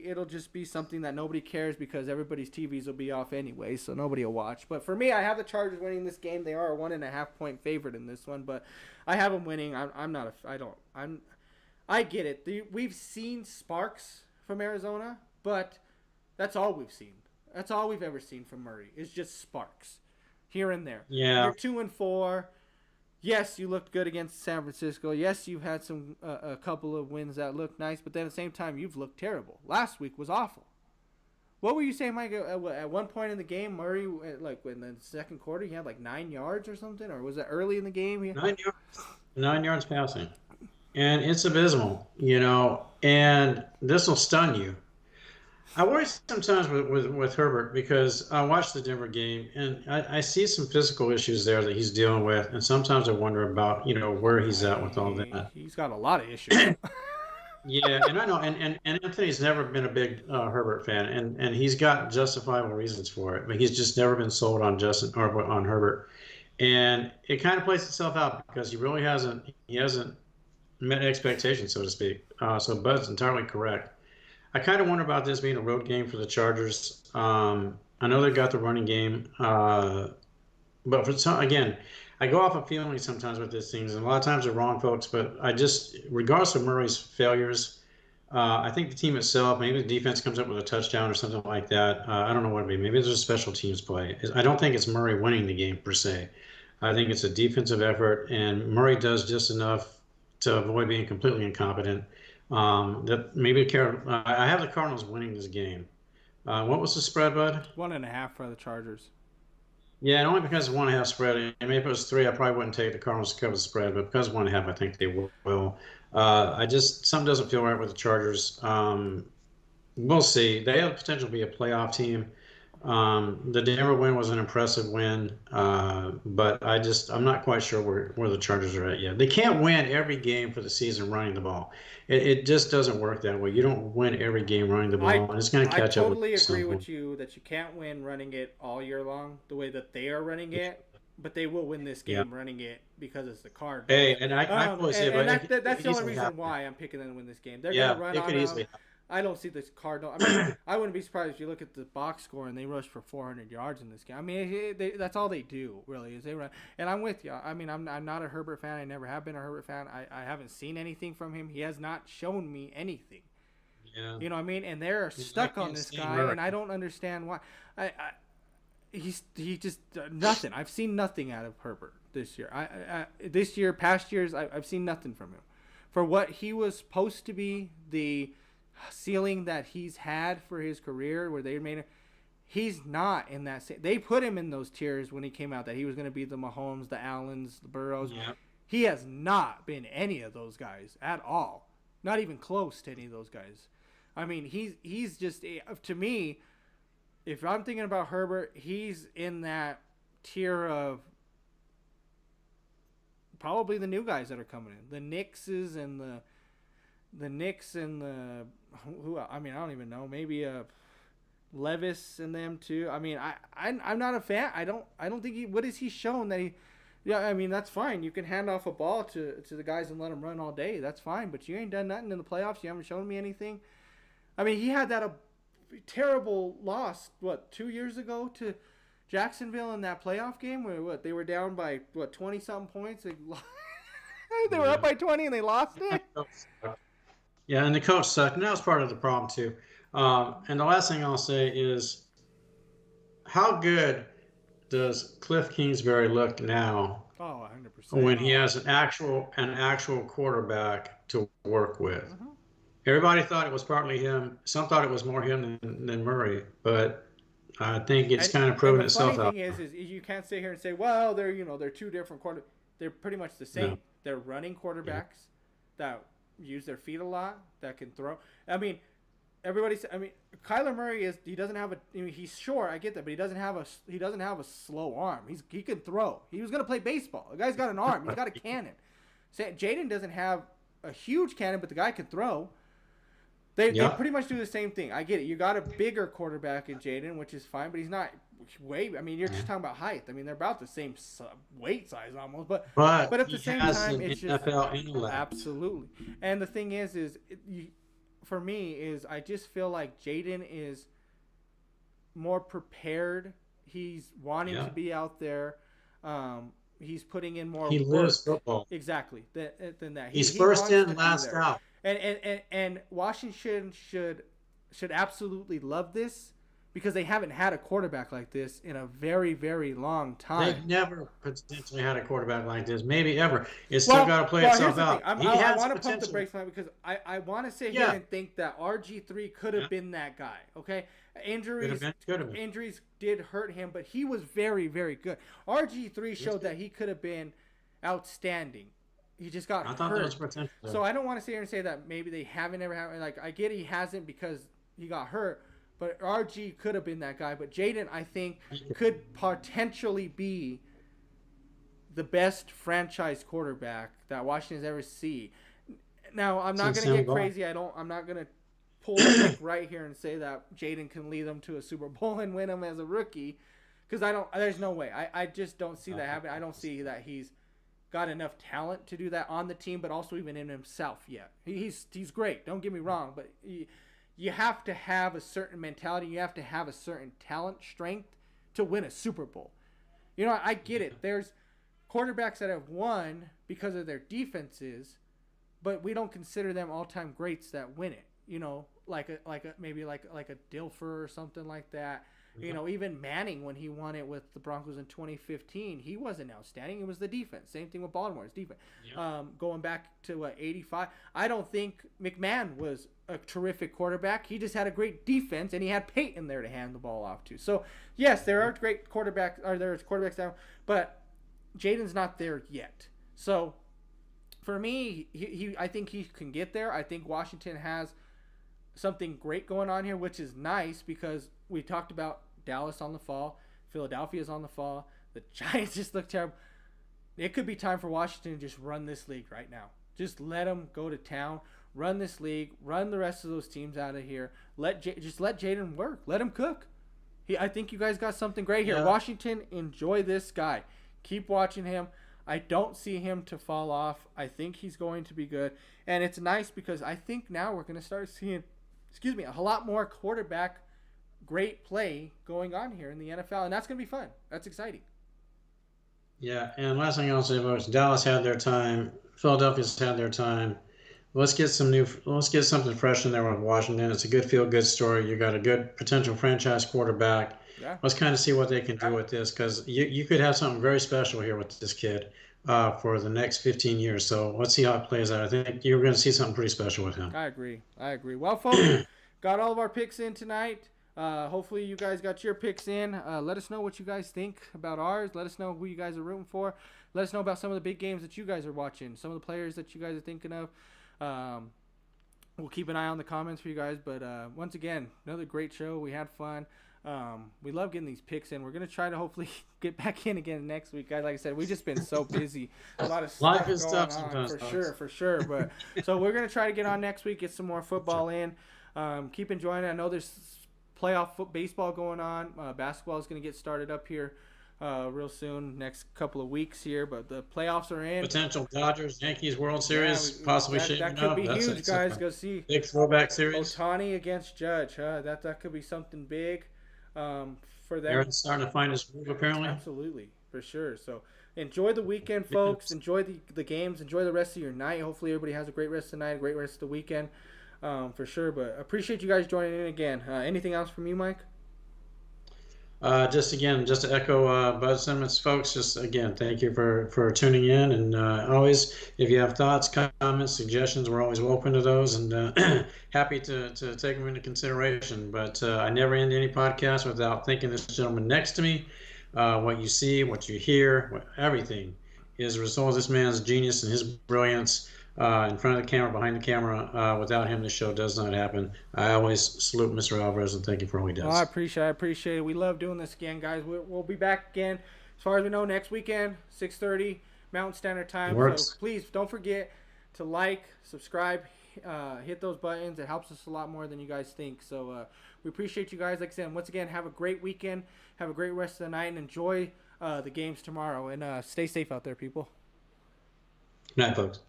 it'll just be something that nobody cares because everybody's TVs will be off anyway, so nobody will watch. But for me, I have the Chargers winning this game. They are a 1.5 point favorite in this one, but I have them winning. I get it. We've seen sparks from Arizona, but that's all we've seen. That's all we've ever seen from Murray. It's just sparks here and there. Yeah. You're 2-4. Yes, you looked good against San Francisco. Yes, you've had a couple of wins that looked nice, but then at the same time, you've looked terrible. Last week was awful. What were you saying, Mike? At one point in the game, Murray, like in the second quarter, he had like 9 yards or something, or was it early in the game? 9 yards. 9 yards passing, and it's abysmal, And this will stun you. I worry sometimes with Herbert because I watched the Denver game and I see some physical issues there that he's dealing with, and sometimes I wonder about where he's at with all that. He's got a lot of issues. Yeah, and I know, and Anthony's never been a big Herbert fan, and he's got justifiable reasons for it. But he's just never been sold on Justin or on Herbert, and it kind of plays itself out because he hasn't met expectations, so to speak. So Bud's entirely correct. I kind of wonder about this being a road game for the Chargers. I know they've got the running game, but for some, again, I go off of feelings sometimes with these things, and a lot of times they're wrong, folks. But regardless of Murray's failures, I think the team itself, maybe the defense comes up with a touchdown or something like that. I don't know what it'd be. Maybe there's a special teams play. I don't think it's Murray winning the game per se. I think it's a defensive effort, and Murray does just enough to avoid being completely incompetent. That maybe I have the Cardinals winning this game. What was the spread, Bud? 1.5 for the Chargers. Yeah, and only because of 1.5 spread. I mean, if it was 3, I probably wouldn't take the Cardinals to cover the spread, but because of 1.5, I think they will. Something doesn't feel right with the Chargers. We'll see. They have the potential to be a playoff team. The Denver win was an impressive win, but I'm not quite sure where the Chargers are at yet. They can't win every game for the season running the ball. It just doesn't work that way. You don't win every game running the ball, and it's going to catch up with you. I totally agree with you that you can't win running it all year long the way that they are running it, but they will win this game running it because it's the Cardinals. Hey, and I fully say, but that's the only reason why I'm picking them to win this game. They're going to run on them. I don't see this Cardinal. I mean, I wouldn't be surprised if you look at the box score and they rush for 400 yards in this game. I mean, that's all they do, really, is they run. And I'm with you. I mean, I'm not a Herbert fan. I never have been a Herbert fan. I haven't seen anything from him. He has not shown me anything. Yeah. You know what I mean? And they're stuck on this guy, and I don't understand why. He just nothing. I've seen nothing out of Herbert this year. Past years, I've seen nothing from him. For what he was supposed to be, the ceiling that he's had for his career, where they made him, he's not in that. They put him in those tiers when he came out that he was going to be the Mahomes, the Allens, the Burrows. Yeah. He has not been any of those guys at all. Not even close to any of those guys. I mean, he's just, to me, if I'm thinking about Herbert, he's in that tier of probably the new guys that are coming in, the Knickses and the Knicks and who I mean, I don't even know, maybe Levis and them too. I mean, I'm not a fan. I don't think what has he shown that he. Yeah, I mean, that's fine. You can hand off a ball to the guys and let them run all day. That's fine. But you ain't done nothing in the playoffs. You haven't shown me anything. I mean, he had that a terrible loss, 2 years ago to Jacksonville in that playoff game where they were down by 20-something points. They were up by 20 and they lost it. Yeah, and the coach sucked, and that was part of the problem too. And the last thing I'll say is, how good does Cliff Kingsbury look now? Oh, 100%. When he has an actual quarterback to work with. Everybody thought it was partly him. Some thought it was more him than Murray, but I think it's kind of proven itself out. The funny thing is you can't sit here and say, well, they're two different quarterbacks. They're pretty much the same. No. They're running quarterbacks that use their feet a lot, that can throw. I mean, Kyler Murray doesn't have he's short, I get that, but he doesn't have a slow arm. He can throw. He was going to play baseball. The guy's got an arm. He's got a cannon. Jaden doesn't have a huge cannon, but the guy can throw. They pretty much do the same thing. I get it. You got a bigger quarterback in Jaden, which is fine, but he's not I mean, you're just talking about height. I mean, they're about the same weight size almost, but at the same time, it's just absolutely. And the thing is for me is I just feel like Jaden is more prepared. He's wanting to be out there. He's putting in more. He lives football. Exactly. Than that. He's first in, last out. And Washington should absolutely love this because they haven't had a quarterback like this in a very, very long time. They've never potentially had a quarterback like this, maybe ever. It's still got to play itself out. I want to pump the brakes on it because I want to sit here and think that RG3 could have been that guy. Okay, injuries did hurt him, but he was very, very good. RG3 showed that he could have been outstanding. He just got hurt. There was potential. So I don't want to sit here and say that maybe they haven't ever had. Like, I get he hasn't because he got hurt, but RG could have been that guy. But Jaden, I think, could potentially be the best franchise quarterback that Washington's ever seen. Now, I'm not Same going to get goal. crazy. I'm not going to pull a pick right here and say that Jaden can lead them to a Super Bowl and win them as a rookie, because there's no way. I just don't see that happening. I don't see that he's got enough talent to do that on the team, but also even in himself yet. He's great. Don't get me wrong, but you have to have a certain mentality. You have to have a certain talent strength to win a Super Bowl. You know, I get it. There's quarterbacks that have won because of their defenses, but we don't consider them all-time greats that win it. You know, maybe like a Dilfer or something like that. You know, even Manning, when he won it with the Broncos in 2015, he wasn't outstanding. It was the defense. Same thing with Baltimore's defense. Yeah. Going back to 85, I don't think McMahon was a terrific quarterback. He just had a great defense, and he had Peyton there to hand the ball off to. So, yes, there are great quarterbacks, or there's quarterbacks down, but Jaden's not there yet. So, for me, I think he can get there. I think Washington has something great going on here, which is nice because we talked about Dallas on the fall, Philadelphia's on the fall, the Giants just look terrible. It could be time for Washington to just run this league right now. Just let them go to town, run this league, run the rest of those teams out of here. Just let Jaden work, let him cook. I think you guys got something great here. Yeah. Washington, enjoy this guy. Keep watching him. I don't see him to fall off. I think he's going to be good, and it's nice because I think now we're going to start seeing, a whole lot more quarterback great play going on here in the NFL, and that's going to be fun. That's exciting. Yeah, and last thing I'll say about Dallas had their time, Philadelphia's had their time. Let's get something fresh in there with Washington. It's a good feel-good story. You got a good potential franchise quarterback. Yeah. Let's kind of see what they can do with this, because you could have something very special here with this kid for the next 15 years. So let's see how it plays out. I think you're going to see something pretty special with him. I agree. Well, folks, got all of our picks in tonight. Hopefully you guys got your picks in. Let us know what you guys think about ours. Let us know who you guys are rooting for. Let us know about some of the big games that you guys are watching, some of the players that you guys are thinking of. We'll keep an eye on the comments for you guys. But once again, another great show. We had fun. We love getting these picks in. We're going to try to hopefully get back in again next week, guys. Like I said, we've just been so busy. A lot of stuff Life is going tough on, sometimes. for sure. But so we're going to try to get on next week, get some more football in. Keep enjoying it. I know there's playoff baseball going on. Basketball is going to get started up here real soon, next couple of weeks here. But the playoffs are in. Potential Dodgers, Yankees World Series possibly shaping up. That could be huge, guys. Go see big throwback series. Ohtani against Judge. That could be something big for them. Aaron's starting to find his groove, apparently. Absolutely, for sure. So enjoy the weekend, folks. Enjoy the games. Enjoy the rest of your night. Hopefully everybody has a great rest of the night, a great rest of the weekend. For sure, but appreciate you guys joining in again. Anything else from you, Mike? Just to echo Bud Simmons, folks, just again, thank you for tuning in. And always, if you have thoughts, comments, suggestions, we're always open to those, and happy to take them into consideration. But I never end any podcast without thanking this gentleman next to me. What you see, what you hear, everything is a result of this man's genius and his brilliance. In front of the camera, behind the camera. Without him, the show does not happen. I always salute Mr. Alvarez and thank you for all he does. Well, I appreciate it. We love doing this again, guys. We'll be back again, as far as we know, next weekend, 6:30 Mountain Standard Time. Works. So please don't forget to like, subscribe, hit those buttons. It helps us a lot more than you guys think. So we appreciate you guys. Like I said, once again, have a great weekend. Have a great rest of the night, and enjoy the games tomorrow. And stay safe out there, people. Good night, folks.